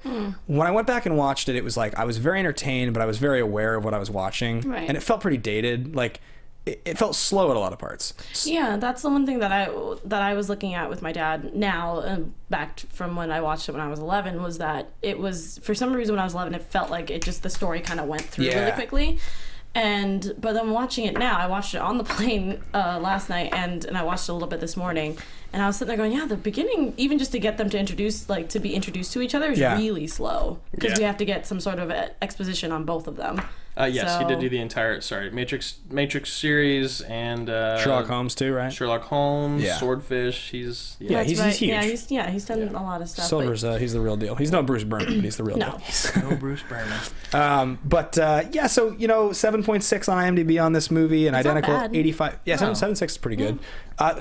When I went back and watched it, it was like I was very entertained, but I was very aware of what I was watching, Right. and it felt pretty dated. Like it felt slow at a lot of parts. Yeah, that's the one thing that I was looking at with my dad now, back from when I watched it when I was 11, was that it was, for some reason when I was 11, it felt like the story kind of went through really quickly. But then watching it now, I watched it on the plane last night, and I watched it a little bit this morning, and I was sitting there going, yeah, the beginning, even just to get them to be introduced to each other is really slow, because Yeah. we have to get some sort of exposition on both of them. Yes, he did So- do the entire Matrix series and Sherlock Holmes too, right? Sherlock Holmes, Yeah. Swordfish. He's Yeah, That's he's right. huge. He's done a lot of stuff. Silver's he's the real deal. He's no Bruce Burnham, but he's the real No. deal. no Bruce Burnham. Yeah, so 7.6 on IMDb on this movie, and That's not identical bad. 85. Yeah, No. 7.6 is pretty good.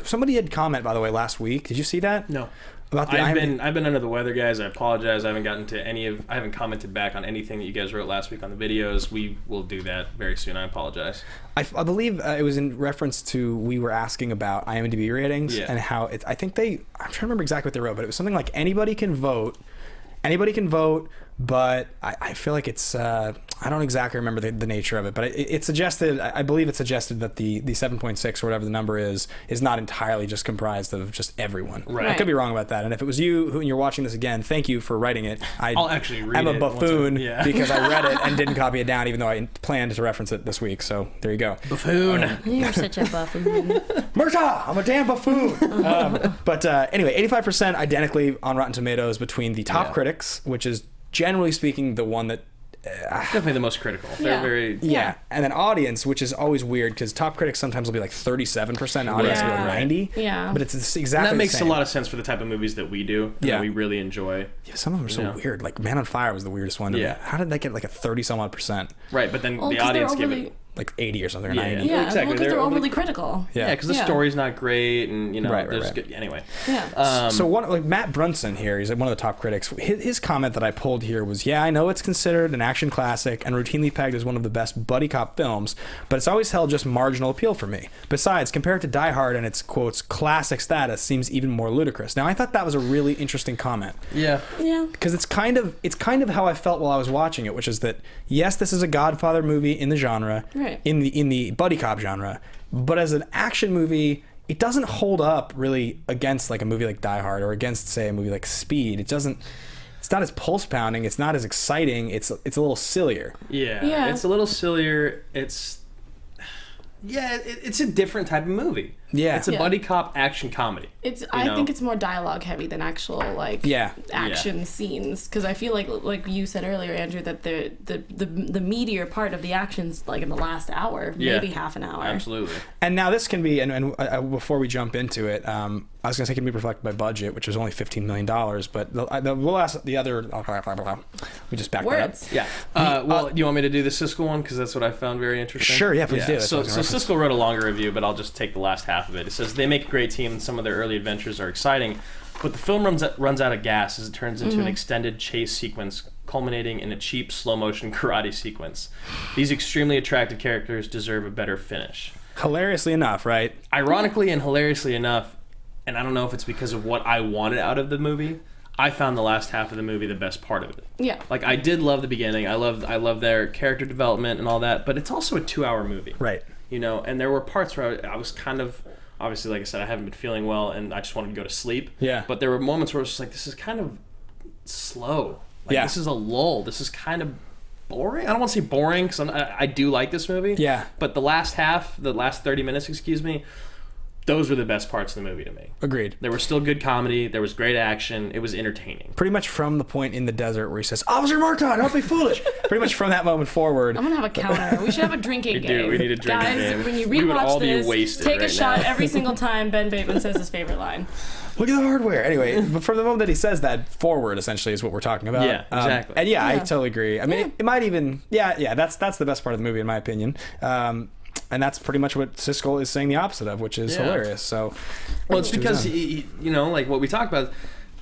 Somebody had comment, by the way, last week. Did you see that? No. About the I've IMDb. been under the weather, guys. I apologize. I haven't commented back on anything that you guys wrote last week on the videos. We will do that very soon. I apologize. I believe it was in reference to we were asking about IMDb ratings and how it's. I'm trying to remember exactly what they wrote, but it was something like anybody can vote. Anybody can vote, but I feel like it's. I don't exactly remember the nature of it, but it suggested. I believe it suggested that the 7.6 or whatever the number is not entirely just comprised of just everyone. Right. I could be wrong about that. And if it was you and you're watching this again, thank you for writing it. I'll actually read I'm it a once buffoon because I read it and didn't copy it down, even though I planned to reference it this week. So there you go. Buffoon. You're such a buffoon. Murtaugh, I'm a damn buffoon. But anyway, 85% identically on Rotten Tomatoes between the top critics, which is generally speaking the one that Definitely the most critical. They're Yeah. very. yeah, and then audience, which is always weird because top critics sometimes will be like 37%, audience will be like Yeah. 90. Yeah. But it's And exactly that makes the a same. lot of sense for the type of movies that we do. And Yeah. that we really enjoy. Yeah, some of them are so Yeah. weird. Like Man on Fire was the weirdest one to me. Yeah. How did that get like a 30 some odd percent? Right, but then Well, the 'cause they're audience give overly- it. Like 80 or something, or Yeah, 90. Yeah, Exactly. because They're they're overly- overly critical. Yeah, because the Yeah. story's not great, and Right, there's right. good. Anyway. Yeah. So like Matt Brunson here, he's like one of the top critics. His comment that I pulled here was, "Yeah, I know it's considered an action classic and routinely pegged as one of the best buddy cop films, but it's always held just marginal appeal for me. Besides, compared to Die Hard and its quotes classic status, seems even more ludicrous." Now, I thought that was a really interesting comment Yeah. Yeah. because it's kind of how I felt while I was watching it, which is that yes, this is a Godfather movie in the genre, Right. in the buddy cop genre, but as an action movie, it doesn't hold up really against like a movie like Die Hard or against say a movie like Speed. It's not as pulse pounding. It's not as exciting. It's a little sillier. Yeah. Yeah. It's a little sillier. It's a different type of movie. Yeah. It's a Yeah. buddy cop action comedy. I know? think it's more dialogue heavy than actual like action scenes, because I feel like you said earlier, Andrew, that the meatier part of the action's like in the last hour, Yeah. maybe half an hour. Absolutely. And now this can be, and before we jump into it, I was going to say it can be reflected by budget, which was only $15 million, but we'll ask the other, we just back Words. Yeah. Well, do you want me to do the Siskel one? Because that's what I found very interesting. Sure, yeah, please do. That's So what I was gonna reference. Siskel wrote a longer review, but I'll just take the last half of it. It says, they make a great team and some of their early adventures are exciting, but the film runs out of gas as it turns into an extended chase sequence culminating in a cheap slow-motion karate sequence. These extremely attractive characters deserve a better finish. Hilariously enough, right? Ironically and hilariously enough, and I don't know if it's because of what I wanted out of the movie, I found the last half of the movie the best part of it. Yeah. Like, I did love the beginning. I love their character development and all that, but it's also a 2-hour movie. Right. And there were parts where I was kind of, obviously, like I said, I haven't been feeling well, and I just wanted to go to sleep. Yeah. But there were moments where I was just like, this is kind of slow. Like, Yeah. this is a lull. This is kind of boring. I don't want to say boring because I do like this movie. Yeah. But the last 30 minutes, excuse me, those were the best parts of the movie to me. Agreed. There was still good comedy. There was great action. It was entertaining. Pretty much from the point in the desert where he says, "Officer Murtaugh, don't be foolish." Pretty much from that moment forward. I'm gonna have a counter. We should have a drinking game. We need a drinking Guys, game. when you We would rewatch all be this, wasted take a right shot now. every single time Ben Bateman says his favorite line. Look at the hardware. Anyway, but from the moment that he says that, forward essentially is what we're talking about. Yeah, exactly. And I totally agree. I mean, it might even, that's the best part of the movie in my opinion. And that's pretty much what Siskel is saying the opposite of, which is hilarious. So, well, it's because like what we talked about.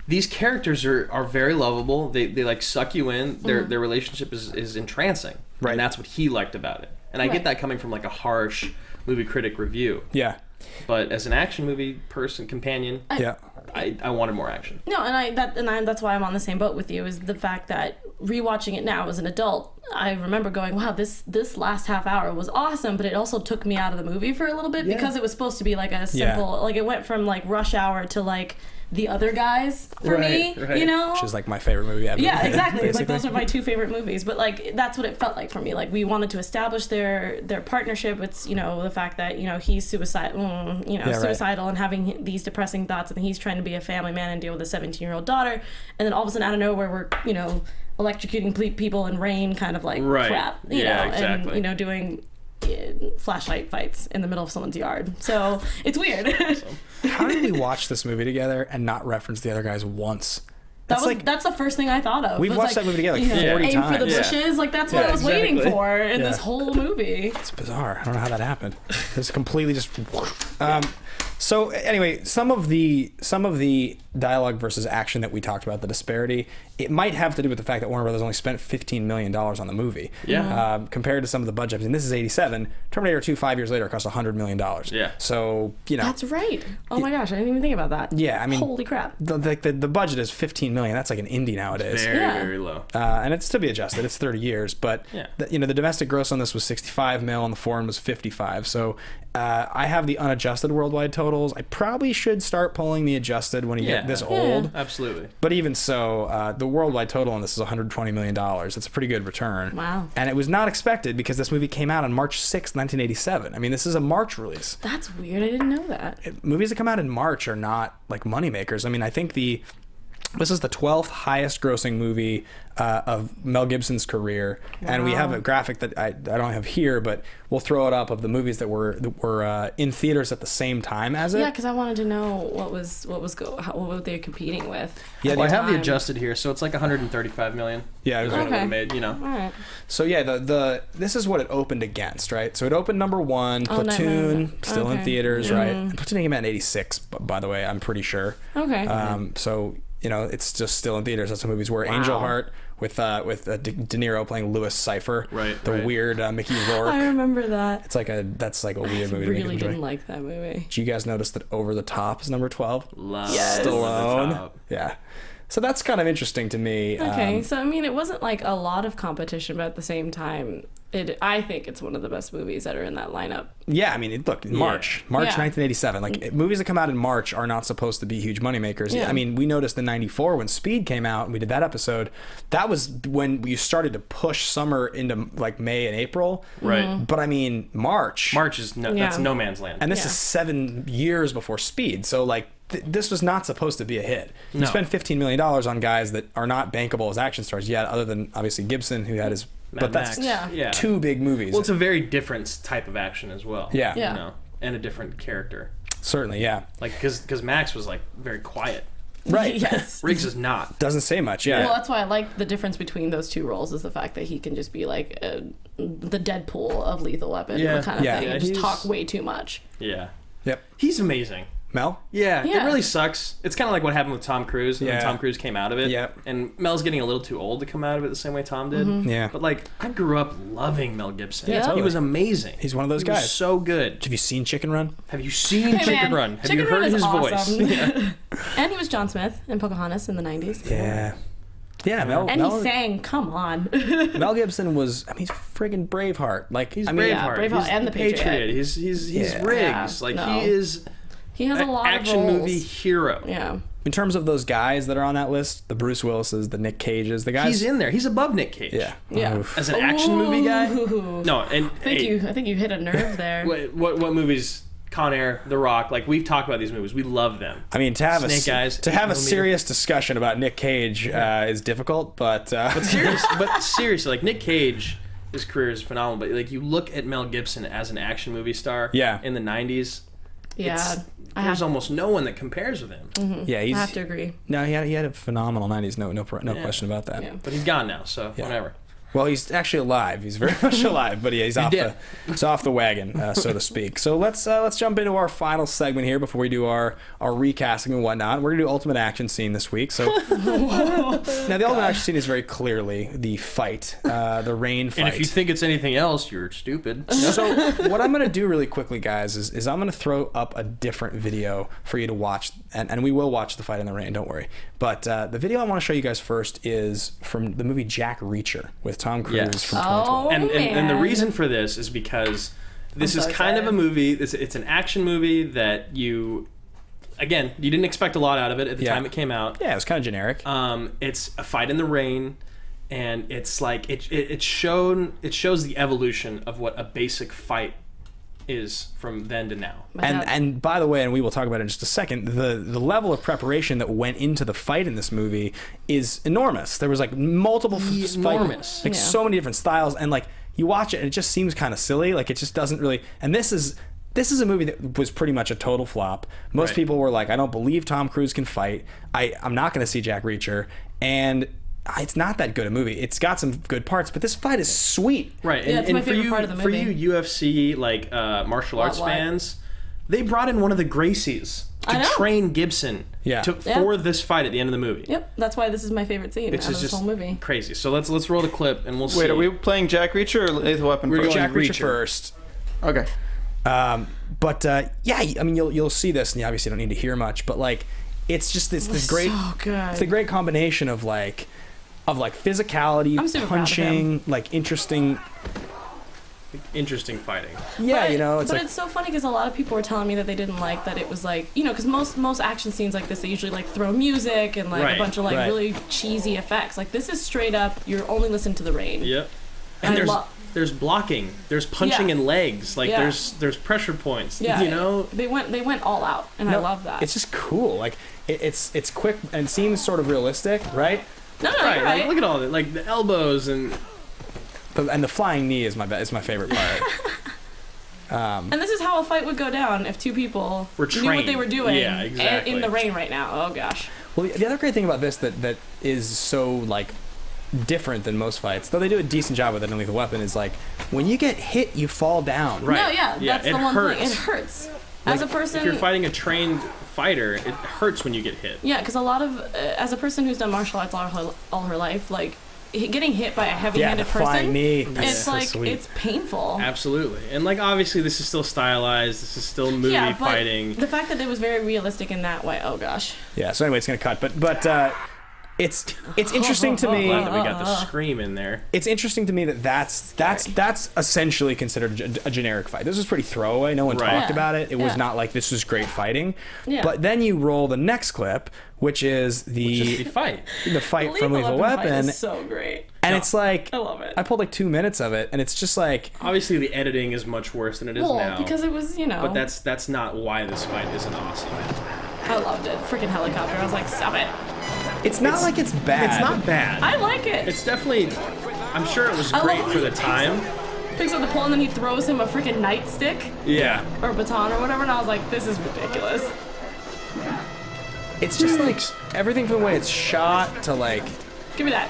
These characters are very lovable. They like suck you in. Their relationship is entrancing, right? And that's what he liked about it. And I get that coming from like a harsh movie critic review. Yeah. But as an action movie companion, I wanted more action. No, and that's why I'm on the same boat with you, is the fact that rewatching it now as an adult, I remember going, wow, this last half hour was awesome, but it also took me out of the movie for a little bit because it was supposed to be like a simple, like it went from like Rush Hour to like The Other Guys for me, you know? Which is like my favorite movie ever. Yeah, exactly. Like those are my two favorite movies, but like that's what it felt like for me. Like we wanted to establish their partnership. It's, the fact that, he's suicidal, suicidal and having these depressing thoughts, and he's trying to be a family man and deal with a 17-year-old daughter, and then all of a sudden out of nowhere we're, electrocuting people in rain kind of like crap, you know, exactly. and, doing flashlight fights in the middle of someone's yard. So it's weird. How did we watch this movie together and not reference The Other Guys once? That's the first thing I thought of. We've watched that movie together like 40 aim times. for the bushes. Like that's what I was waiting for in this Yeah. whole movie. It's bizarre. I don't know how that happened. It's completely just. So anyway, some of the dialogue versus action that we talked about, the disparity, it might have to do with the fact that Warner Brothers only spent $15 million on the movie. Yeah. Compared to some of the budgets, and this is '87. Terminator 2, 5 years later, cost $100 million. Yeah. So That's right. Oh my gosh, I didn't even think about that. Yeah, I mean, holy crap. The budget is $15 million. That's like an indie nowadays. Very low. And it's to be adjusted. It's 30 years, but the domestic gross on this was 65 mil, and the foreign was 55. So I have the unadjusted worldwide totals. I probably should start pulling the adjusted when you get this old. Absolutely. But even so, the worldwide total on this is $120 million. It's a pretty good return. Wow. And it was not expected because this movie came out on March 6th, 1987. I mean, this is a March release. That's weird. I didn't know that. Movies that come out in March are not like moneymakers. I mean, I think this is the 12th highest grossing movie of Mel Gibson's career. Wow. And we have a graphic that I don't have here, but we'll throw it up of the movies that were in theaters at the same time as it. Yeah, because I wanted to know what they were competing with. Yeah, I have the adjusted here, so it's like 135 million. Yeah, it was okay. Made, All right. So yeah, this is what it opened against, right? So it opened number 1, Platoon, still in theaters, right? And Platoon came out in '86, by the way, I'm pretty sure. Okay. So it's just still in theaters. That's how movies were. Angel Heart with De Niro playing Louis Cypher, the weird Mickey Rourke. I remember that. That's like a weird movie. I really didn't like that movie. Did you guys notice that Over the Top is number 12? Love Stallone. Yeah. So that's kind of interesting to me. Okay, so I mean, it wasn't like a lot of competition, but at the same time, I think it's one of the best movies that are in that lineup. Yeah, I mean, look, March 1987. Like, movies that come out in March are not supposed to be huge moneymakers. Yeah. I mean, we noticed in '94 when Speed came out, and we did that episode. That was when you started to push summer into like May and April. Right. But I mean, March is that's no man's land. and this is 7 years before Speed. So like. This was not supposed to be a hit. You spent $15 million on guys that are not bankable as action stars yet, other than obviously Gibson, who had his. But that's two big movies. Well, it's a very different type of action as well. Yeah. You know, and a different character. Certainly, yeah. Like because Max was like very quiet. Right. Yes. Riggs is not. Doesn't say much. Yeah. Well, that's why I like the difference between those two roles is the fact that he can just be like the Deadpool of Lethal Weapon kind of thing, and just talk way too much. Yeah. Yep. He's amazing. Mel? Yeah, it really sucks. It's kind of like what happened with Tom Cruise when Tom Cruise came out of it. Yep. And Mel's getting a little too old to come out of it the same way Tom did. Yeah. But like, I grew up loving Mel Gibson. Yeah, totally. He was amazing. He's one of those He guys. was so good. Have you seen Chicken Run? Have you seen Chicken Run? Have you heard his voice? And he was John Smith in Pocahontas in the 90s. Yeah. Yeah, Mel. And he sang, come on. Mel Gibson was, I mean, he's friggin' Braveheart. Like, He's Braveheart. Braveheart. He's and the Patriot. He's Riggs. Like, he is He has a lot action of roles. movie hero. Yeah. in terms of those guys that are on that list, the Bruce Willises, the Nick Cages, the guys. He's in there. He's above Nick Cage. Yeah. Yeah. Oof. As an action movie guy. Ooh. No, and I think you hit a nerve there. What movies? Con Air, The Rock. Like, we've talked about these movies. We love them. I mean, to have Snake Eyes, to have a 8mm. serious discussion about Nick Cage is difficult, but Seriously, like, Nick Cage, his career is phenomenal. But like, you look at Mel Gibson as an action movie star. Yeah. In the '90s. Yeah. There's almost no one that compares with him. yeah, I have to agree. No, he had a phenomenal '90s. No question about that. Yeah. But he's gone now, so Yeah. whatever. Well, he's actually alive. He's very much alive, but yeah, he's off the wagon, so to speak. So let's jump into our final segment here before we do our recasting and whatnot. We're gonna do Ultimate Action Scene this week. So now the Ultimate Action Scene is very clearly the fight, the rain fight. And if you think it's anything else, you're stupid. So what I'm going to do really quickly, guys, is I'm going to throw up a different video for you to watch, and we will watch the fight in the rain, don't worry. But the video I want to show you guys first is from the movie Jack Reacher with Tom Cruise Yes. from 2012. And the reason for this is because this is kind of a movie, it's an action movie that you didn't expect a lot out of it at the time it came out. Yeah, it was kind of generic. It's a fight in the rain, and it's like it shows the evolution of what a basic fight is from then to now. And by the way, and we will talk about it in just a second, the level of preparation that went into the fight in this movie is enormous. There was like multiple Enormous. like so many different styles, and like you watch it and it just seems kind of silly. Like it just doesn't really. And this is a movie that was pretty much a total flop. Most people were like, I don't believe Tom Cruise can fight. I'm not going to see Jack Reacher, and it's not that good a movie. It's got some good parts, but this fight is sweet. Right. Yeah, it's my favorite part of the movie. For you UFC like martial arts fans, they brought in one of the Gracies to train Gibson for this fight at the end of the movie. Yep, that's why this is my favorite scene out of this whole movie. Crazy. So let's roll the clip and we'll see. Wait, are we playing Jack Reacher or Lethal Weapon We're first? going Jack Reacher first. Okay. But yeah, I mean, you'll see this, and you obviously don't need to hear much, but like, it's just this great, so good. It's a great combination of physicality, I'm super proud of punching, like interesting fighting. Yeah, but, it's but like, it's so funny because a lot of people were telling me that they didn't like that it was like, because most action scenes like this, they usually like throw music and like a bunch of like really cheesy effects. Like this is straight up, you're only listening to the rain. Yep. And there's blocking, there's punching in legs, like there's pressure points. Yeah, they went all out, and I love that. It's just cool. Like it's quick and seems sort of realistic, right? No, right. You're Like, look at all that, like the elbows and the flying knee is my favorite part. And this is how a fight would go down if two people knew what they were doing in the rain right now. Oh gosh. Well, the other great thing about this that is so like different than most fights, though they do a decent job with it in Lethal Weapon, is like when you get hit, you fall down. Right. No, that's the one thing. It hurts. As a person, if you're fighting a trained fighter, it hurts when you get hit. Yeah, because a lot of as a person who's done martial arts all her life, like getting hit by a heavy-handed person, knee. It's like so it's painful. Absolutely, and like obviously this is still stylized. This is still movie fighting. The fact that it was very realistic in that way. Oh gosh. Yeah. So anyway, it's gonna cut, but it's interesting to me. Glad that we got the scream in there. It's interesting to me that's essentially considered a generic fight. This was pretty throwaway. No one talked about it. It was not like this was great fighting. Yeah. But then you roll the next clip, which is the fight. The fight from Lethal Weapon. Is so great. And it's like I love it. I pulled like 2 minutes of it, and it's just like obviously the editing is much worse than it is now. Because it was But that's not why this fight isn't awesome. I loved it. Freaking helicopter. I was like, stop it. It's not like it's bad. It's not bad. I like it. It's definitely. I'm sure it was great for the time. Picks up the pole and then he throws him a freaking nightstick. Yeah. Or baton or whatever, and I was like, this is ridiculous. It's just like everything from the way it's shot to like. Give me that.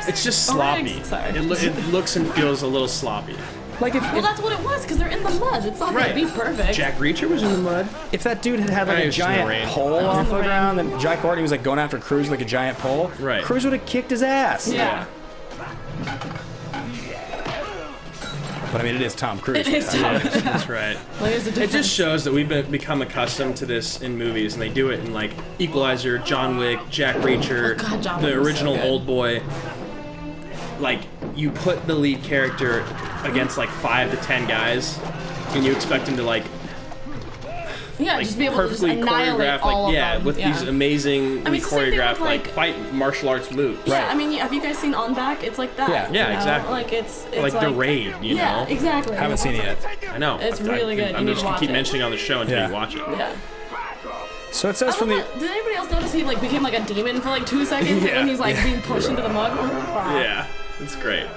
It's just sloppy. Sorry. It looks and feels a little sloppy. Like well, that's what it was, because they're in the mud. It's not gonna be perfect. Jack Reacher was in the mud. If that dude had like a giant pole off the ground, and Jack Courtney was like going after Cruise like a giant pole, Cruise would have kicked his ass. Yeah. But I mean, it is Tom Cruise. It is Tom Cruise. That's right. It just shows that we've become accustomed to this in movies, and they do it in like Equalizer, John Wick, Jack Reacher, the original Old Boy. Like, you put the lead character against like 5 to 10 guys, and you expect him to like Yeah, like just be able to just perfectly annihilate choreographed, all like of them. with these amazingly I mean, it's the same thing choreographed with, like like fight martial arts moves. Yeah, I mean, have you guys seen On Back? It's like that. Yeah. Yeah, you know? exactly. Like it's like The Raid, you yeah, know. exactly. Haven't seen it yet. I know. It's really good. I'm You just need to gonna keep watch it. mentioning on the show until Yeah. you watch it. Yeah. So it says from the. Did anybody else notice he like became like a demon for like 2 seconds, and Yeah. then he's like being pushed into the mud? Yeah, it's great.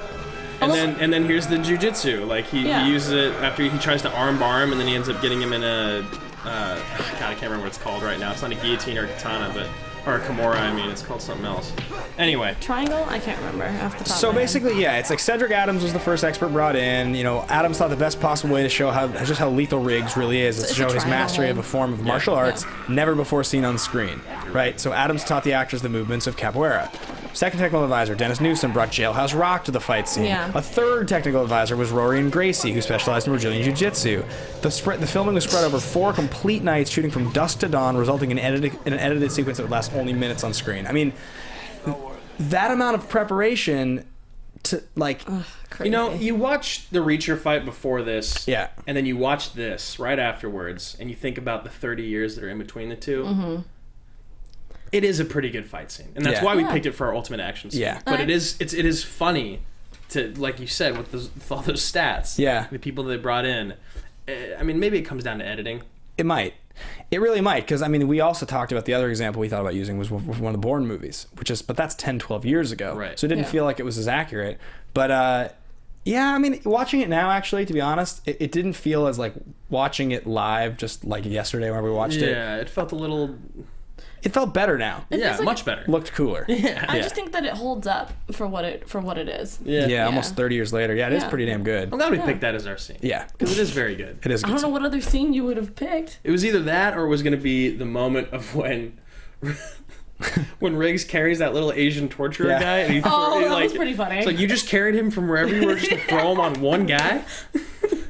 And then here's the jujitsu. Like he uses it after he tries to arm bar him, and then he ends up getting him in a God, I can't remember what it's called right now. It's not a guillotine or a katana, or a kimura. I mean, it's called something else. Anyway, Triangle? I can't remember off the top So of my basically, head. it's like Cedric Adams was the first expert brought in. You know, Adams thought the best possible way to show how lethal Riggs really is to It's a show his triangle mastery of a hold. form of martial arts never before seen on screen. Right? So Adams taught the actors the movements of capoeira. Second technical advisor, Dennis Newsom, brought Jailhouse Rock to the fight scene. Yeah. A third technical advisor was Rory and Gracie, who specialized in Brazilian Jiu-Jitsu. The filming was spread over 4 complete nights, shooting from dusk to dawn, resulting in an edited sequence that would last only minutes on screen. I mean, that amount of preparation to, like... Crazy. you know, you watch the Reacher fight before this, Yeah. and then you watch this right afterwards, and you think about the 30 years that are in between the two. Mm-hmm. It is a pretty good fight scene, and that's Yeah. why we Yeah. picked it for our ultimate action scene. Yeah. But it is funny to, like you said, with all those stats. Yeah. The people that they brought in. I mean, maybe it comes down to editing. It might. It really might, because, I mean, we also talked about the other example we thought about using was one of the Bourne movies, but that's 10, 12 years ago. Right. So it didn't feel like it was as accurate. But, yeah, I mean, watching it now, actually, to be honest, it didn't feel as, like, watching it live just, like, yesterday when we watched it. Yeah, it felt a little... It felt better now. It yeah, feels like much better. Looked cooler. I just think that it holds up for what it is. Yeah, almost 30 years later. Yeah, it is Yeah. pretty damn good. I'm glad we picked that as our scene. Yeah. Because it is very good. It is I good. don't know what other scene you would have picked. It was either that or it was going to be the moment of when Riggs carries that little Asian torturer Yeah. guy. And he That was pretty funny. It's like, you just carried him from wherever you were just to throw him on one guy?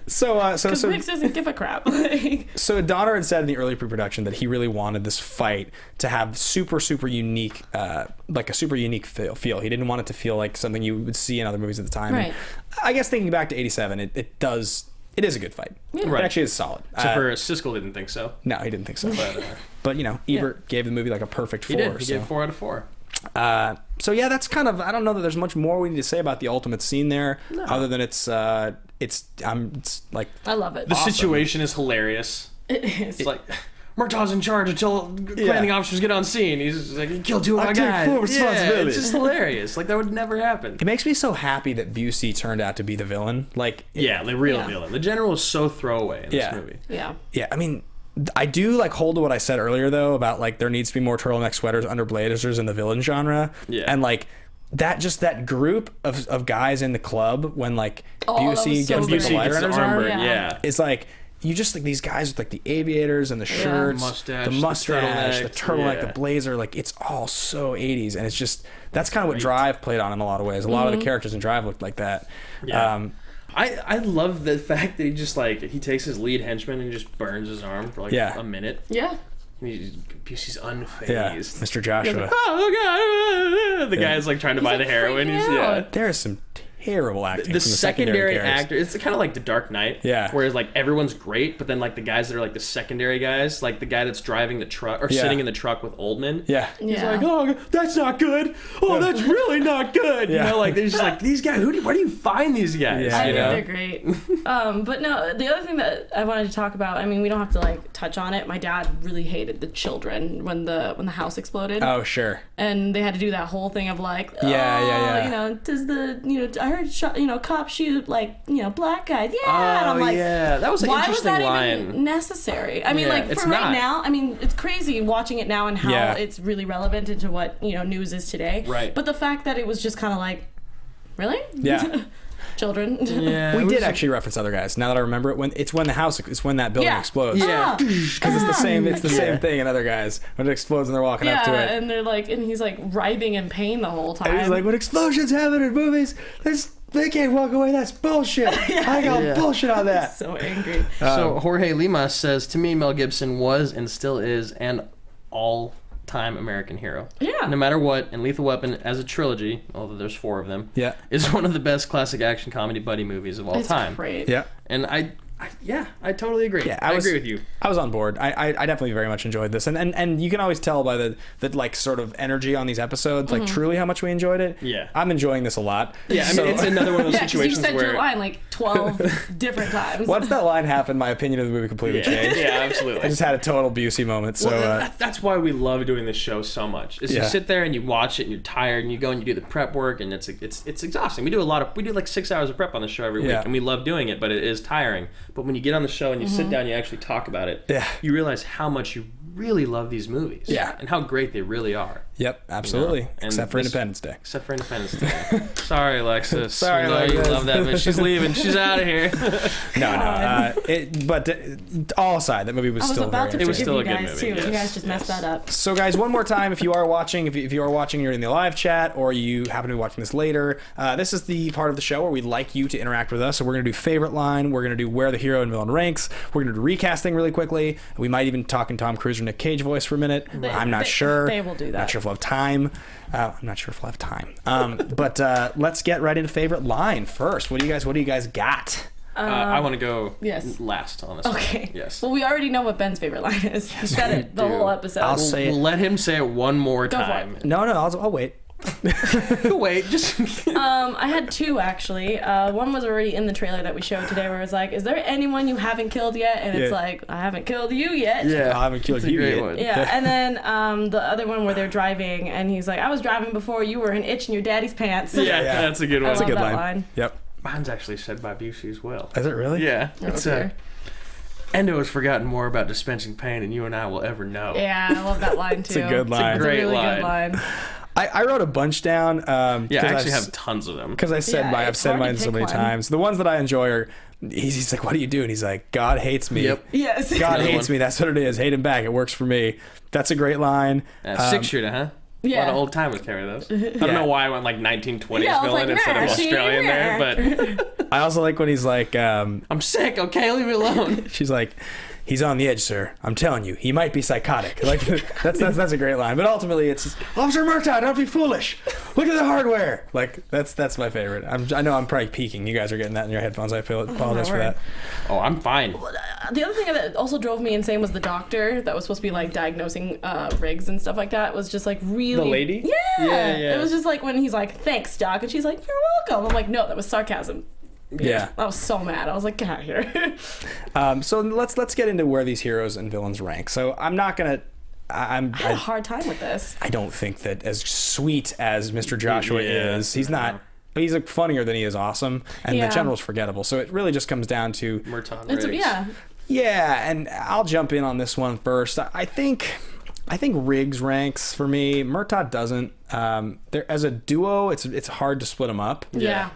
So Because Riggs doesn't give a crap. Like, So Donner had said in the early pre-production that he really wanted this fight to have super unique, like a super unique feel. He didn't want it to feel like something you would see in other movies at the time. Right. And I guess thinking back to '87, it is a good fight. Right. It actually is solid. Except for Siskel didn't think so. No, he didn't think so. But you know, Ebert gave the movie like a perfect 4. He did. He so. gave 4 out of 4. So yeah, that's kind of, I don't know that there's much more we need to say about the ultimate scene there, other than it's like I love it. The situation is hilarious. It is. It's like, Murtaugh's in charge until commanding officers get on scene. He's just like, he killed 2 of I my take guys. full responsibility. Yeah, it's just hilarious. Like, that would never happen. it makes me so happy that Busey turned out to be the villain. Like Yeah, the real Yeah. villain. The general is so throwaway in this movie. Yeah. Yeah, I mean, I do like hold to what I said earlier though about like there needs to be more turtleneck sweaters under blazers in the villain genre. Yeah. And like that group of guys in the club when like Oh, that Busey was so gets good. the Busey lighter gets in the his arm. armor. Yeah. Yeah. It's like you just like these guys with like the aviators and the shirts, Mustache, the the mustache, the turtleneck, yeah. the blazer. Like it's all so 80s, and it's just that's kind of what Drive played on in a lot of ways. A lot of the characters in Drive looked like that. Yeah. I love the fact that he just like he takes his lead henchman and just burns his arm for like Yeah. a minute. Yeah. And Busey's unfazed. Yeah, Mr. Joshua. Oh god! The guy's like trying to buy the like heroin. freaking He's out. There is some terrible acting. the from secondary characters. actor. It's kind of like The Dark Knight. Yeah. Whereas like everyone's great, but then like the guys that are like the secondary guys, like the guy that's driving the truck or Yeah. sitting in the truck with Oldman. Yeah. He's Yeah. like, oh, that's not good. Oh, that's really not good. Yeah. You know, like they're just like these guys. Where do you find these guys? Yeah. I you think know? they're great. But no, the other thing that I wanted to talk about, I mean, we don't have to like touch on it. My dad really hated the children when the house exploded. Oh, sure. And they had to do that whole thing of like, Yeah. you know, does I heard cops shoot like, black guys. Yeah. And I'm like, yeah, that was an why was interesting that line. even necessary? I mean, Yeah, like it's for right not. now, I mean, it's crazy watching it now and how Yeah. it's really relevant into what, news is today. Right. But the fact that it was just kind of like, really? Yeah. Children. Yeah, We it did was- actually reference other guys. Now that I remember it, it's when that building Yeah. explodes. Yeah. Because it's the same thing in other guys when it explodes and they're walking up to it. and they're like, and he's like writhing in pain the whole time. And he's like, when explosions happen in movies, they can't walk away. That's bullshit. I got bullshit on that. so angry. So Jorge Lima says, to me, Mel Gibson was and still is an all-time American hero. Yeah. No matter what, and Lethal Weapon as a trilogy, although there's 4 of them, Yeah. is one of the best classic action comedy buddy movies of all It's time. great. Yeah. And I totally agree. Yeah, I agree with you. I was on board. I definitely very much enjoyed this, and you can always tell by the like sort of energy on these episodes, like truly how much we enjoyed it. Yeah. I'm enjoying this a lot. Yeah, I mean, it's another one of those Yeah, 'cause you situations said where your line like 12 different times. Once that line happened, my opinion of the movie completely changed. Yeah, absolutely. I just had a total Busey moment. So Well, that's why we love doing this show so much. Is you sit there and you watch it and you're tired and you go and you do the prep work and it's exhausting. We do like 6 hours of prep on the show every week and we love doing it, but it is tiring. But when you get on the show and you sit down and you actually talk about it, you realize how much you really love these movies. Yeah. And how great they really are. Yep, absolutely. You know? Except for Independence Day. Except for Independence Day. Sorry, Alexis. Sorry, we know Alexis. you love that, but she's leaving. She's out of here. But all aside, that movie was I was still about to very It was forgive still you a good guys movie, too. You yes. guys just messed that up. So guys, one more time, if you are watching, if you are watching, you're in the live chat, or you happen to be watching this later, this is the part of the show where we'd like you to interact with us. So we're going to do favorite line, we're going to do where the hero and villain ranks, we're going to do recasting really quickly, we might even talk in Tom Cruise or Nick Cage voice for a minute. I'm not sure. They will do that. Not sure if we'll have time. I'm not sure if we'll have time. But let's get right into favorite line first. What do you guys got? I want to go yes. last on this Okay. one. Yes. Well, we already know what Ben's favorite line is. He said it the whole episode. I'll say it. We'll let him say it one more Go for time. No, I'll wait. Wait, just I had two actually. One was already in the trailer that we showed today, where it was like, "Is there anyone you haven't killed yet?" And it's like, "I haven't killed you yet." I haven't killed it's a you great yet. one. Yeah, and then the other one where they're driving, and he's like, "I was driving before you were an itch in your daddy's pants." Yeah, that's a good one. I That's a love good that line. Yep. Mine's actually said by Busey as well. Is it really? Yeah. It's Okay. Endo has forgotten more about dispensing pain than you and I will ever know. Yeah, I love that line too. It's a good line. It's a Great really line. good line. I wrote a bunch down. Yeah, I actually have tons of them. Because I've said it's hard to mine so pick many one. times. The ones that I enjoy are, he's like, "What do you do?" And he's like, "God hates me." Yep. Yes. God Another hates one. me. That's what it is. Hate him back. It works for me. That's a great line. 6-shooter, huh? A lot Yeah. of old timers carry those. I don't know why I went like 1920s Yeah, I was villain like, instead of "Nah, she Australian ain't there, but I also like when he's like, I'm sick, okay? Leave me alone. she's like, "He's on the edge, sir. I'm telling you, he might be psychotic." Like that's a great line. But ultimately, it's Officer Murtaugh, don't be foolish. Look at the hardware. Like that's my favorite. I know I'm probably peaking. You guys are getting that in your headphones. I apologize for word. that. Oh, I'm fine. The other thing that also drove me insane was the doctor that was supposed to be like diagnosing Riggs and stuff like that. Was just like really The lady? Yeah. Yeah. It was just like when he's like, "Thanks, doc," and she's like, "You're welcome." I'm like, "No, that was sarcasm." Yeah. I was so mad. I was like, "Get out of here." So let's get into where these heroes and villains rank. So I'm not gonna. I had a hard time with this. I don't think that as sweet as Mr. Joshua Yeah. is, he's not. But he's like funnier than he is awesome, and Yeah. the general's forgettable. So it really just comes down to Murtaugh and It's Riggs. yeah. And I'll jump in on this one first. I think Riggs ranks for me. Murtaugh doesn't. There as a duo, it's hard to split them up. Yeah.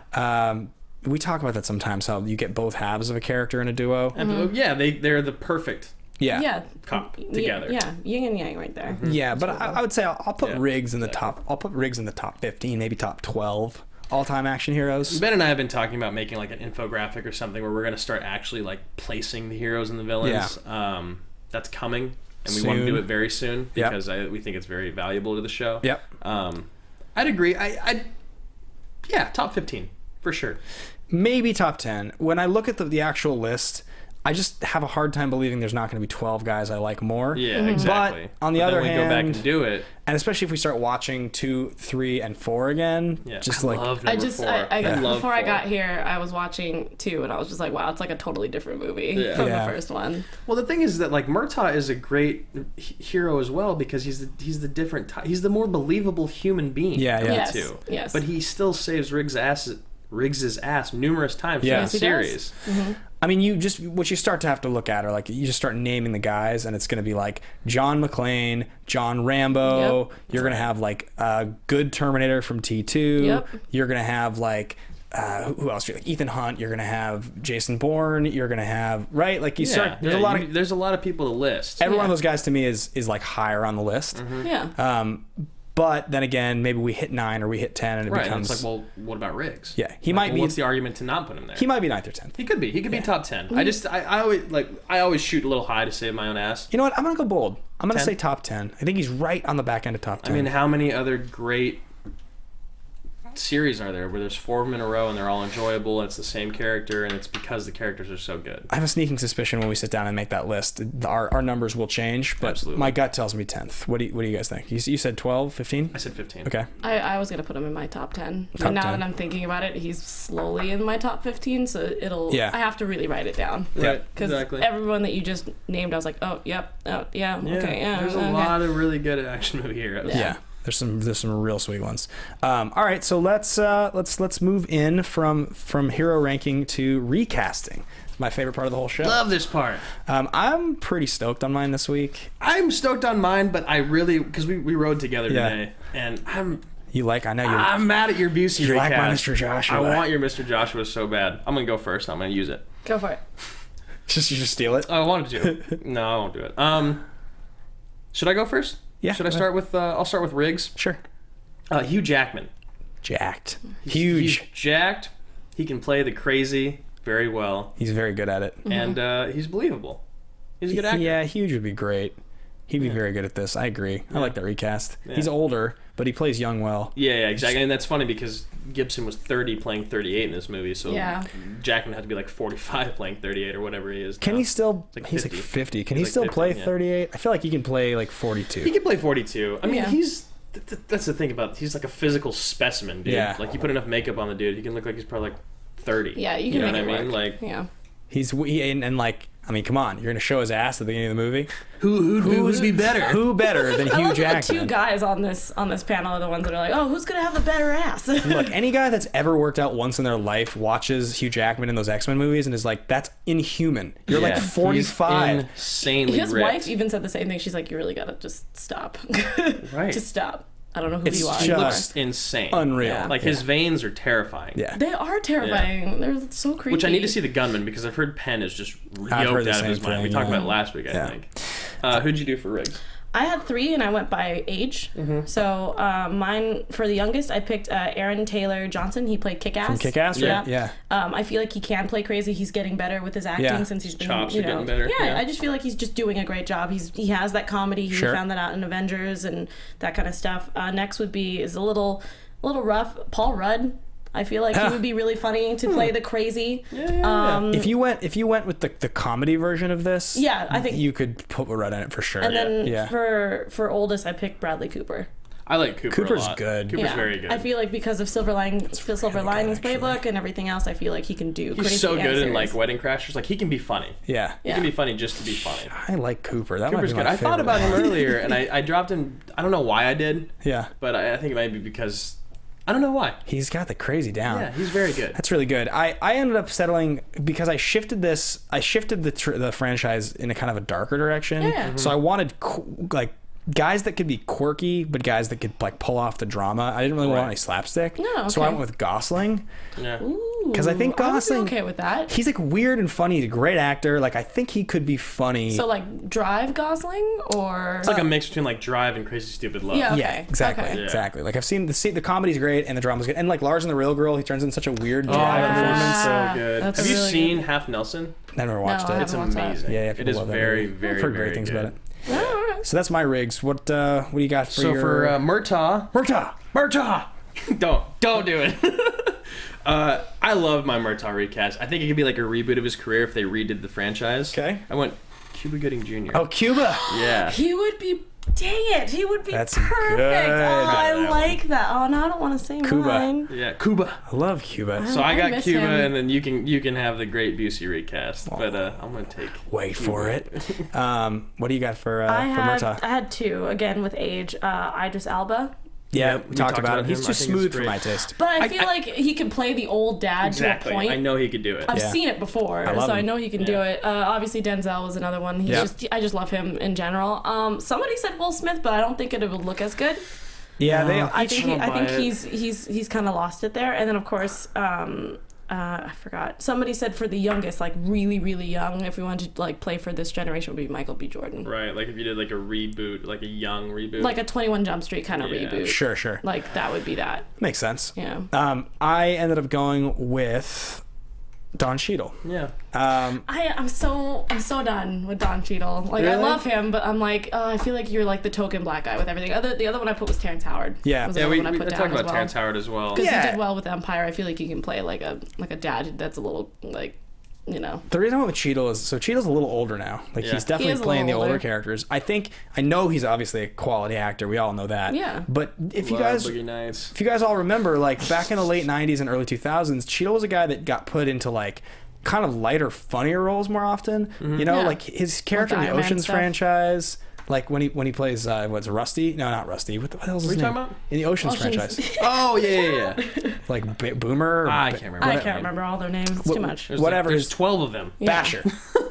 We talk about that sometimes. How you get both halves of a character in a duo. And, yeah, they're the perfect Yeah. Yeah. cop together. Yeah. Yin and yang right there. Yeah, but I would say I'll put Yeah, Riggs in the top. I'll put Riggs in the top 15, maybe top 12 all-time action heroes. Ben and I have been talking about making like an infographic or something where we're going to start actually like placing the heroes and the villains. That's coming, and we want to Soon. do it very soon Yep. because we think it's very valuable to the show. Yep. I'd agree. Yeah, top 15 for sure. Maybe top 10. When I look at the actual list, I just have a hard time believing there's not going to be 12 guys I like more. Yeah, exactly. But on the other then we hand, go back and do it. and especially if we start watching 2, 3, and 4 again, Yeah, just I like love I number just, 4. I love before I 4. got here, I was watching 2, and I was just like, wow, it's like a totally different movie from Yeah. the first one. Well, the thing is that like Murtaugh is a great hero as well because he's the different he's the more believable human being. Yeah, of yeah. the Yes, two. yes. But he still saves Riggs's ass numerous times Yeah. through Yes, the he does. series. I mean, what you start to have to look at are like you just start naming the guys, and it's going to be like John McClane, John Rambo. Yep. You're going to have like a good Terminator from T2. Yep. You're going to have like who else? Like Ethan Hunt. You're going to have Jason Bourne. You're going to have right. Like you start. There's There's a lot of people to list. every one of Yeah. those guys to me is like higher on the list. Mm-hmm. Yeah. But then again, maybe we hit 9 or we hit 10, and it Right. And becomes it's like, well, what about Riggs? yeah. He might be. What's the argument to not put him there? He might be 9th or 10th. He could be. He could be top 10. I always shoot a little high to save my own ass. You know what? I'm gonna go bold. I'm gonna 10? say top 10. I think he's right on the back end of top 10. I mean, how many other great series are there where there's 4 of them in a row and they're all enjoyable and it's the same character and it's because the characters are so good. I have a sneaking suspicion when we sit down and make that list, our numbers will change, but Absolutely. my gut tells me 10th. What do you guys think? You said 12, 15? I said 15. Okay. I was gonna put him in my top 10. Top And now 10. that I'm thinking about it, he's slowly in my top 15, so it'll. Yeah. I have to really write it down. Right, Because exactly. everyone that you just named, I was like, oh, yep, oh, yeah, okay, yeah. There's a okay. lot of really good action movie heroes. Yeah. There's some real sweet ones. All right, so let's move in from hero ranking to recasting. It's my favorite part of the whole show. Love this part. I'm pretty stoked on mine this week. I'm stoked on mine, but I really, because we rode together today, and I'm mad at your Busey You like recast. my Mr. Joshua. I want your Mr. Joshua so bad. I'm gonna go first. I'm gonna use it. Go for it. You just steal it. I wanted to. No, I won't do it. Should I go first? Yeah. Should I start with? I'll start with Riggs. Sure. Hugh Jackman. Jacked. He's Huge. jacked. He can play the crazy very well, He's very good at it. and he's believable. He's a good actor. Yeah, Huge would be great. He'd be very good at this. I agree. I like that recast. Yeah. He's older, but he plays young well. Yeah, exactly. And that's funny because Gibson was 30 playing 38 in this movie, so Yeah. Jackman had to be like 45 playing 38 or whatever he is. Can now. he still? It's like He's 50. like 50. Can He's he like still 50, play yeah. 38? I feel like he can play like 42. He can play 42. I mean, Yeah. he's that's the thing about he's like a physical specimen, dude. Yeah. Like you put enough makeup on the dude, he can look like he's probably like 30. Yeah, you can know make what I it mean? work. Like Yeah. And like, I mean, come on, you're gonna show his ass at the beginning of the movie. who would be better? Who better than I Hugh love that the Jackman? two guys on this panel are the ones that are like, oh, who's gonna have the better ass? Look, any guy that's ever worked out once in their life watches Hugh Jackman in those X-Men movies and is like, that's inhuman. You're like Yeah. 45. He's insanely His ripped. wife even said the same thing. She's like, you really gotta just stop. Right. Just stop. I don't know who It's you are. He just- looks insane. Unreal. Yeah. Like his veins are terrifying. Yeah. They are terrifying. They're so creepy. Which I need to see the gunman because I've heard Penn is just I've heard yoked the out of same his mind. We thing, talked yeah. about it last week, I Yeah. think. Who'd you do for Riggs? I had 3 and I went by age. Mm-hmm. So mine, for the youngest, I picked Aaron Taylor Johnson. He played Kick-Ass. From Kick-Ass, right? Yeah. I feel like he can play crazy. He's getting better with his acting Yeah. since he's been, Chops you are know, getting better, Yeah, yeah. I just feel like he's just doing a great job. He has that comedy. He Sure. found that out in Avengers and that kind of stuff. Next would be is a little rough. Paul Rudd. I feel like he would be really funny to play the crazy. If you went with the comedy version of this, Yeah, I think- you could put Rudd in it for sure. And then yeah. for oldest, I picked Bradley Cooper. I like Cooper Cooper's a lot. good. Cooper's Yeah. very good. I feel like because of Silver Linings actually. Playbook and everything else, I feel like he can do. He's crazy so and good in serious. like Wedding Crashers. Like he can be funny. Yeah. He can be funny just to be funny. I like Cooper. That Cooper's might be good. my I thought favorite. about him earlier, and I dropped him. I don't know why I did, Yeah. but I think it might be because I don't know why. He's got the crazy down. Yeah, he's very good. That's really good. I ended up settling because I shifted the franchise in a kind of a darker direction. Yeah. So I wanted like guys that could be quirky, but guys that could like pull off the drama. I didn't really want Right. any slapstick. No, So I okay. went with Gosling. Yeah. Because I think I would be Gosling, okay with that. he's like weird and funny. He's a great actor. Like I think he could be funny. So like Drive Gosling or It's like a mix between like Drive and Crazy Stupid Love. Yeah. yeah, Okay, exactly, okay. Yeah. exactly. Like I've seen the comedy's great and the drama's good, and like Lars and the Real Girl, he turns in such a weird dry Oh, performance. so good. That's Have you really seen good. Half Nelson? Never watched No, I it. It's haven't watched that. amazing. Yeah, it people is love that very, movie. very, I've heard very great things good. about it. So that's my Riggs. What do you got for So your for Murtaugh, Murtaugh? don't do it. I love my Murtaugh recast. I think it could be like a reboot of his career if they redid the franchise. Okay. I went Cuba Gooding Jr. Oh, Cuba. Yeah. he would be. Dang it, he would be That's perfect. good. Oh, I That like that. Oh, now I don't want to say Cuba. mine. Yeah, Cuba. I love Cuba. So I I got miss Cuba, him. and then you can have the great Busey recast. But I'm gonna take. Wait for it. What do you got for Murtaugh? I had 2 again with age. Idris Elba. Yeah, we we talked about him. He's him. too I think smooth it's for great. my taste. But I feel like he can play the old dad Exactly. to a point. I know he could do it. I've Yeah. seen it before, I love so I him. know he can do it. Obviously, Denzel was another one. Yeah. I just love him in general. Somebody said Will Smith, but I don't think it would look as good. Yeah, they. I think don't buy it. he's kind of lost it there. And then of course, I forgot. Somebody said for the youngest, like really really young, if we wanted to like play for this generation, would be Michael B. Jordan, Right, like if you did like a reboot, like a young reboot. like a 21 Jump Street kind of Yeah. reboot. Sure. Like that would be that. Makes sense. Yeah. I ended up going with Don Cheadle. Yeah. I'm so done with Don Cheadle. Like, I Really? love him, but I'm like, I feel like you're like the token black guy with everything. The other one I put was Terrence Howard. Yeah. Was Yeah, another we one I put down talked as about well. Terrence Howard as well. Because Yeah. he did well with Empire. I feel like he can play like a dad that's a little like, you know. The reason I went with Cheadle is Cheadle's a little older now. Like Yeah. he's He definitely is a playing the little older older. characters. I know he's obviously a quality actor. We all know that. Yeah. But if you Love guys Boogie Nights. if you guys all remember, like back in the late 90s and early 2000s, Cheadle was a guy that got put into like kind of lighter, funnier roles more often. You know, Yeah. like his character in the Iron Man Oceans stuff. franchise. Like when he plays what's Rusty? No, not Rusty. What the hell's his What are you name? talking about? In the Oceans Oceans. franchise. Oh, yeah. Like Boomer. Or I can't remember. I that can't name. remember all their names. It's too much. Whatever There's his- 12 of them. Yeah. Basher.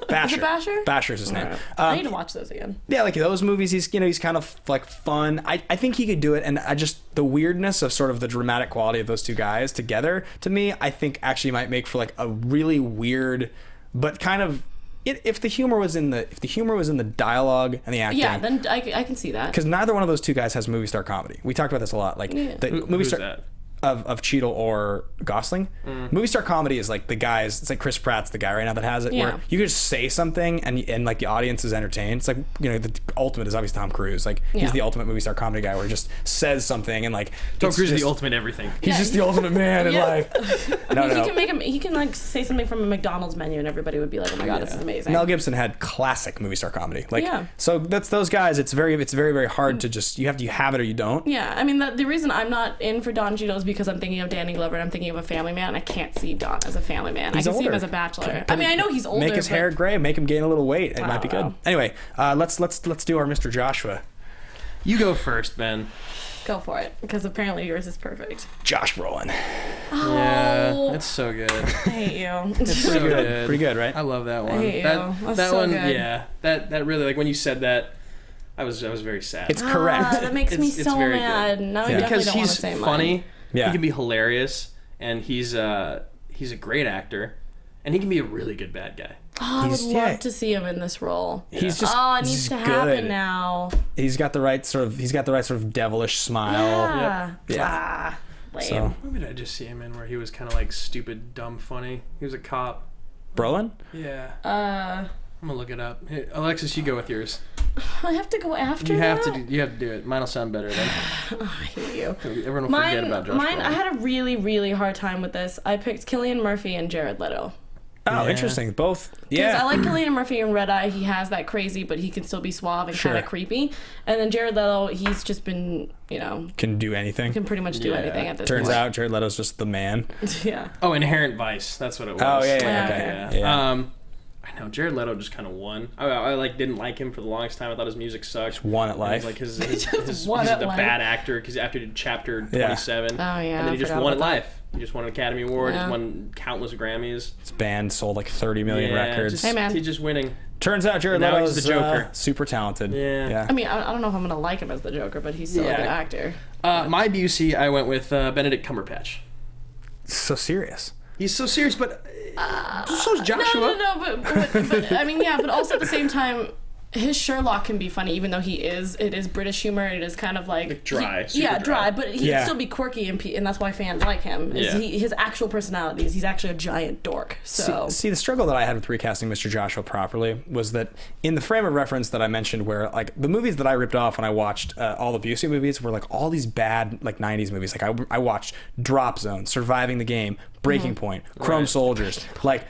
Basher. Is it Basher? Basher's his name. Alright. I need to watch those again. Yeah, like those movies, he's kind of like fun. I think he could do it, and I just the weirdness of sort of the dramatic quality of those two guys together, to me, I think actually might make for like a really weird, but kind of if the humor was in the dialogue and the acting. Yeah, then I can see that. Because neither one of those two guys has movie star comedy. We talked about this a lot. Like Yeah. the movie Who's star that? of Cheadle or Gosling. Movie star comedy is like the guys. It's like Chris Pratt's the guy right now that has it. Yeah. Where you could just say something and like the audience is entertained. It's like, you know, the ultimate is obviously Tom Cruise. Like he's Yeah. the ultimate movie star comedy guy where he just says something and like Tom it's Cruise is just- the ultimate everything. He's Yeah. just the ultimate man in Yeah. life. No, He no. can make him. He can like say something from a McDonald's menu, and everybody would be like, "Oh my god, this is amazing." Mel Gibson had classic movie star comedy. Like Yeah. so that's those guys. It's very very hard to just you have it or you don't. Yeah, I mean the reason I'm not in for Don Cheadle is because I'm thinking of Danny Glover and I'm thinking of a family man. And I can't see Don as a family man. He's I can see him older. as a bachelor. Put I mean, I know he's older. Make his but hair gray. Make him gain a little weight. It might be good. know. Anyway, let's do our Mr. Joshua. You go first, Ben. Go for it, because apparently yours is perfect. Josh Brolin. Yeah, Oh, it's so good. I hate you. It's so good. Pretty good, right? I love that one. hate you. That That's so one, good. yeah. That really, like when you said that, I was very sad. It's correct. That makes me It's so very mad. good. Now I Yeah. definitely Because don't want to he's say funny. mine. Yeah. He can be hilarious, and he's a great actor, and he can be a really good bad guy. Oh, I would He's- love yeah. to see him in this role. He's just Oh, it needs he's to good. happen now. He's got the right sort of devilish smile. Yeah. Yeah. Ah, lame. So What did I just see him in where he was kind of like stupid, dumb, funny? He was a cop. Brolin? Yeah. Uh, I'm gonna look it up. Hey, Alexis, you go with yours. I have to go after You have that? to. You have to do it. Mine'll sound better then. I hate you. Everyone will forget about Josh Mine. Brolin. I had a really, really hard time with this. I picked Cillian Murphy and Jared Leto. Oh, Yeah. interesting. Both. Because Yeah. I like Cillian Murphy in Red Eye. He has that crazy, but he can still be suave and Sure. kind of creepy. And then Jared Leto, he's just been, Can do anything. can pretty much do Yeah. anything at this Turns point. out Jared Leto's just the man. Yeah. Oh, Inherent Vice. That's what it was. Oh, yeah, yeah, okay. Yeah. Yeah. I know Jared Leto just kind of won. I like didn't like him for the longest time. I thought his music sucked. Won at And life. Like his Just won he's at the life. bad actor because after he did Chapter 27, Oh, yeah, and then I he just forgot won at about that. life. He just won an Academy Award. Yeah. He's won countless Grammys. His band sold like 30 million Yeah, records. just- Hey, man. He's just winning. Turns out Jared Now Leto's he's the Joker. super talented. Yeah. I mean, I don't know if I'm going to like him as the Joker, but he's still a Yeah. good actor. My Busey, I went with Benedict Cumberbatch. So serious. He's so serious, but so's Joshua. No, but I mean, yeah, but also at the same time, his Sherlock can be funny, even though it is British humor. It is kind of like dry, super yeah, dry. but he Yeah. can still be quirky, and that's why fans like him. Is Yeah. his actual personality is he's actually a giant dork. So See, the struggle that I had with recasting Mr. Joshua properly was that in the frame of reference that I mentioned, where like the movies that I ripped off when I watched all the Busey movies were like all these bad like 90s movies. Like I watched Drop Zone, Surviving the Game, Breaking Point, Chrome Right. Soldiers, like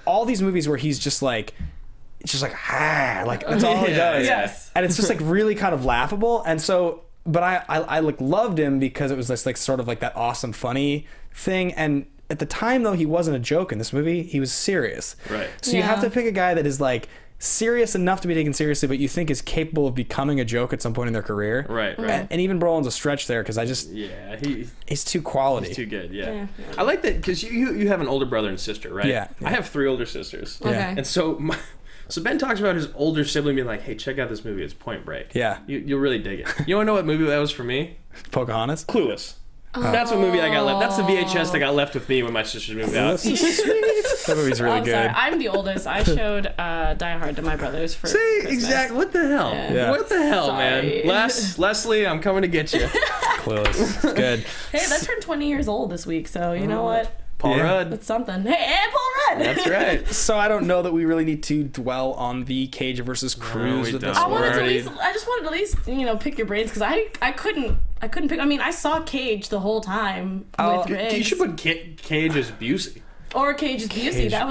all these movies where he's just like that's all he Yeah, does. yes. And it's just like really kind of laughable. And so, but I like loved him because it was this like sort of like that awesome funny thing. And at the time though, he wasn't a joke in this movie. He was serious. Right. So you have Yeah. to pick a guy that is like serious enough to be taken seriously, but you think is capable of becoming a joke at some point in their career. Right, right. And even Brolin's a stretch there because Yeah, he's too quality. he's too good. Yeah. Yeah. I like that because you have an older brother and sister, right? Yeah, yeah. I have 3 older sisters. Okay. And so Ben talks about his older sibling being like, "Hey, check out this movie. It's Point Break. Yeah. You'll really dig it." You want to know what movie that was for me? Pocahontas. Clueless. That's what movie I got left. That's the VHS that got left with me when my sisters moved out. That movie's really I'm good. sorry, I'm the oldest. I showed Die Hard to my brothers for See, Christmas. exactly. What the hell? Yeah. What the hell, Sorry. man? Leslie, I'm coming to get you. Clueless. It's good. Hey, that turned 20 years old this week, so you know what? Paul Yeah. Rudd. It's something. Hey, and Paul Rudd. That's right. So I don't know that we really need to dwell on the Cage versus Cruise we with this don't. one. Already- I just wanted to at least pick your brains because I couldn't pick. I mean, I saw Cage the whole time with Riggs. You should put Cage as Busey. Or Cage is Busey. That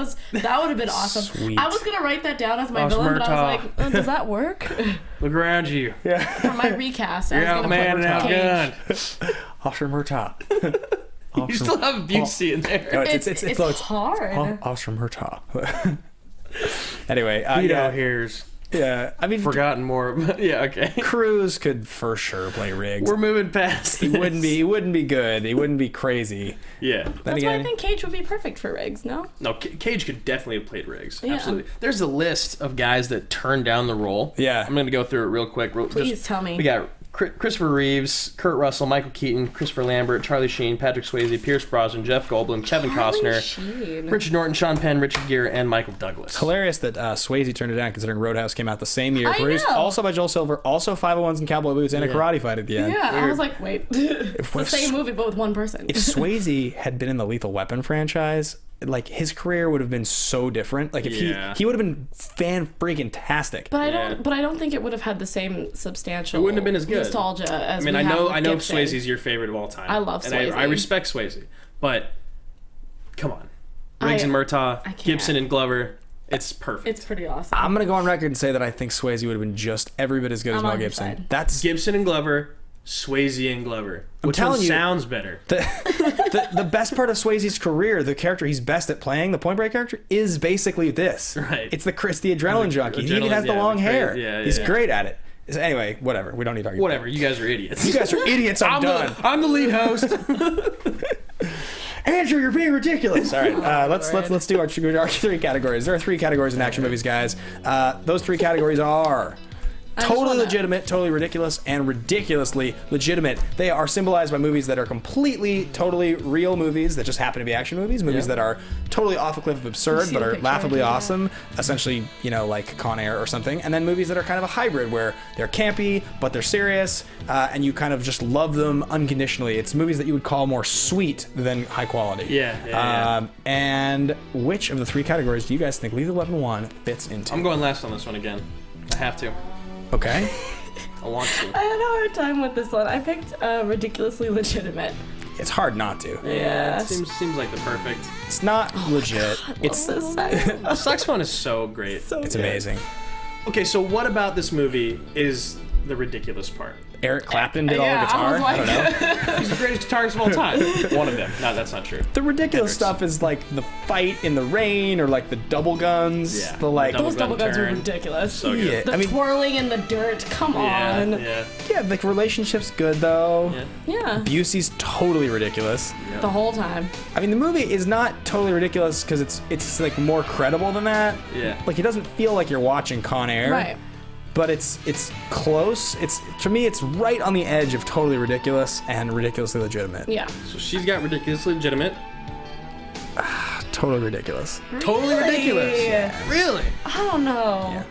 would have been awesome. Sweet. I was gonna write that down as my Roger villain, but I was Murtaugh. like, does that work? Look around you. For my recast, I You're was gonna outmanned and put Cage. outgunned. Roger Murtaugh. You still have Busey in there. No, It's hard. Roger Murtaugh. Anyway, Here's yeah. I mean, forgotten more. Yeah, okay. Cruise could for sure play Riggs. We're moving past. He wouldn't be good. He wouldn't be crazy. Yeah. Then That's why I again, think Cage would be perfect for Riggs. No. No, Cage could definitely have played Riggs. Yeah. Absolutely. There's a list of guys that turned down the role. Yeah. I'm going to go through it real quick. Please tell me. We got Christopher Reeves, Kurt Russell, Michael Keaton, Christopher Lambert, Charlie Sheen, Patrick Swayze, Pierce Brosnan, Jeff Goldblum, Kevin Costner, Sheen. Richard Norton, Sean Penn, Richard Gere, and Michael Douglas. hilarious that Swayze turned it down considering Roadhouse came out the same year. I Produced know. also by Joel Silver, also 501s and Cowboy Boots, and a karate fight at the end. Yeah, I was like, wait, it's the what if same movie but with one person. If Swayze had been in the Lethal Weapon franchise, like his career would have been so different. Like if he would have been fan-freaking-tastic. But I don't think it would have had the same substantial. It wouldn't have been as good. nostalgia as. I mean, we I have know with Gibson. Swayze's your favorite of all time. I love and Swayze. I respect Swayze, but come on, Riggs and Murtaugh, can't. Gibson and Glover, it's perfect. It's pretty awesome. I'm gonna go on record and say that I think Swayze would have been just every bit as good as I'm Mel on your Gibson. side. That's Gibson and Glover, Swayze and Glover. Which telling one you- sounds better? the best part of Swayze's career, the character he's best at playing, the Point Break character, is basically this. Right. It's the adrenaline junkie. He even adrenaline, has the yeah, long the hair. crazy- yeah, He's yeah. great at it. So anyway, whatever. We don't need to argue. Whatever. You guys are idiots. You guys are idiots. I'm done. I'm the lead host. Andrew, you're being ridiculous. All right, let's do our three categories. There are three categories in action movies, guys. Those three categories are totally legitimate, totally ridiculous, and ridiculously legitimate. They are symbolized by movies that are completely, totally real movies that just happen to be action movies. Movies that are totally off a cliff of absurd but are laughably awesome. Essentially, like Con Air or something. And then movies that are kind of a hybrid where they're campy but they're serious, and you kind of just love them unconditionally. It's movies that you would call more sweet than high quality. Yeah. And which of the three categories do you guys think Lethal Weapon 1 fits into? I'm going last on this one again. I have to. Okay. I want to. I had a hard time with this one. I picked ridiculously legitimate. It's hard not to. Yeah. It seems like the perfect. It's not legit. It's This saxophone. The saxophone is so great. it's amazing. Okay, so what about this movie is the ridiculous part? Eric Clapton did all the Yeah, guitar. I was like, I don't know. He's the greatest guitarist of all time. One of them. No, that's not true. The ridiculous Hendrix. stuff is like the fight in the rain or like the double guns. Yeah, The like the those double guns were turn. ridiculous. So good. Yeah, The I mean, twirling in the dirt. Come on. Yeah. the relationship's good though. Yeah. Yeah. Busey's totally ridiculous. The whole time. I mean, the movie is not totally ridiculous because it's like more credible than that. Yeah. Like it doesn't feel like you're watching Con Air. Right. But it's close. It's to me, it's right on the edge of totally ridiculous and ridiculously legitimate. Yeah. So she's got ridiculously legitimate. Totally ridiculous. Totally ridiculous. Really? I don't know.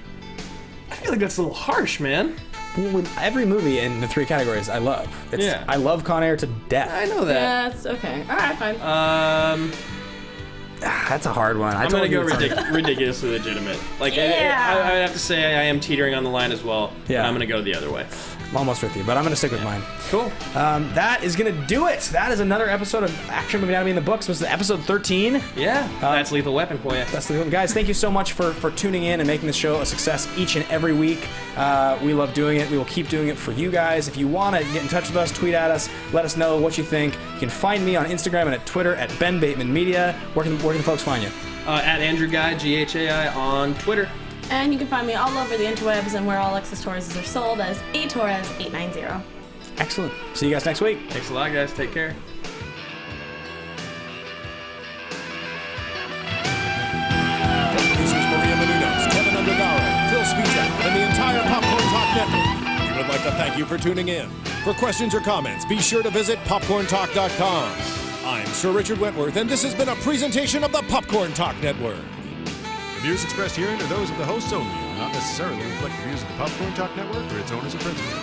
I feel like that's a little harsh, man. Well, with every movie in the three categories, I love. Yeah. I love Con Air to death. I know that. Yeah, it's okay. All right, fine. That's a hard one. I'm gonna go ridiculously legitimate. Like, Yeah. I have to say I am teetering on the line as well. Yeah. And I'm gonna go the other way. I'm almost with you, but I'm going to stick with mine. Cool. That is going to do it. That is another episode of Action Movie Anatomy in the Books. This is episode 13. Yeah. That's Lethal Weapon for you. That's the one. Guys, thank you so much for tuning in and making this show a success each and every week. We love doing it. We will keep doing it for you guys. If you want to get in touch with us, tweet at us. Let us know what you think. You can find me on Instagram and at Twitter at Ben Bateman Media. Where can folks find you? At Andrew Ghai, Ghai on Twitter. And you can find me all over the interwebs and where all Alexis Torres are sold as atorres890. Excellent. See you guys next week. Thanks a lot, guys. Take care. Producers Maria Menounos, Kevin Undergaro, Phil Spitek, and the entire Popcorn Talk Network. We would like to thank you for tuning in. For questions or comments, be sure to visit popcorntalk.com. I'm Sir Richard Wentworth, and this has been a presentation of the Popcorn Talk Network. The views expressed herein are those of the hosts only and not necessarily reflect the views of the Popcorn Talk Network or its owners or principals.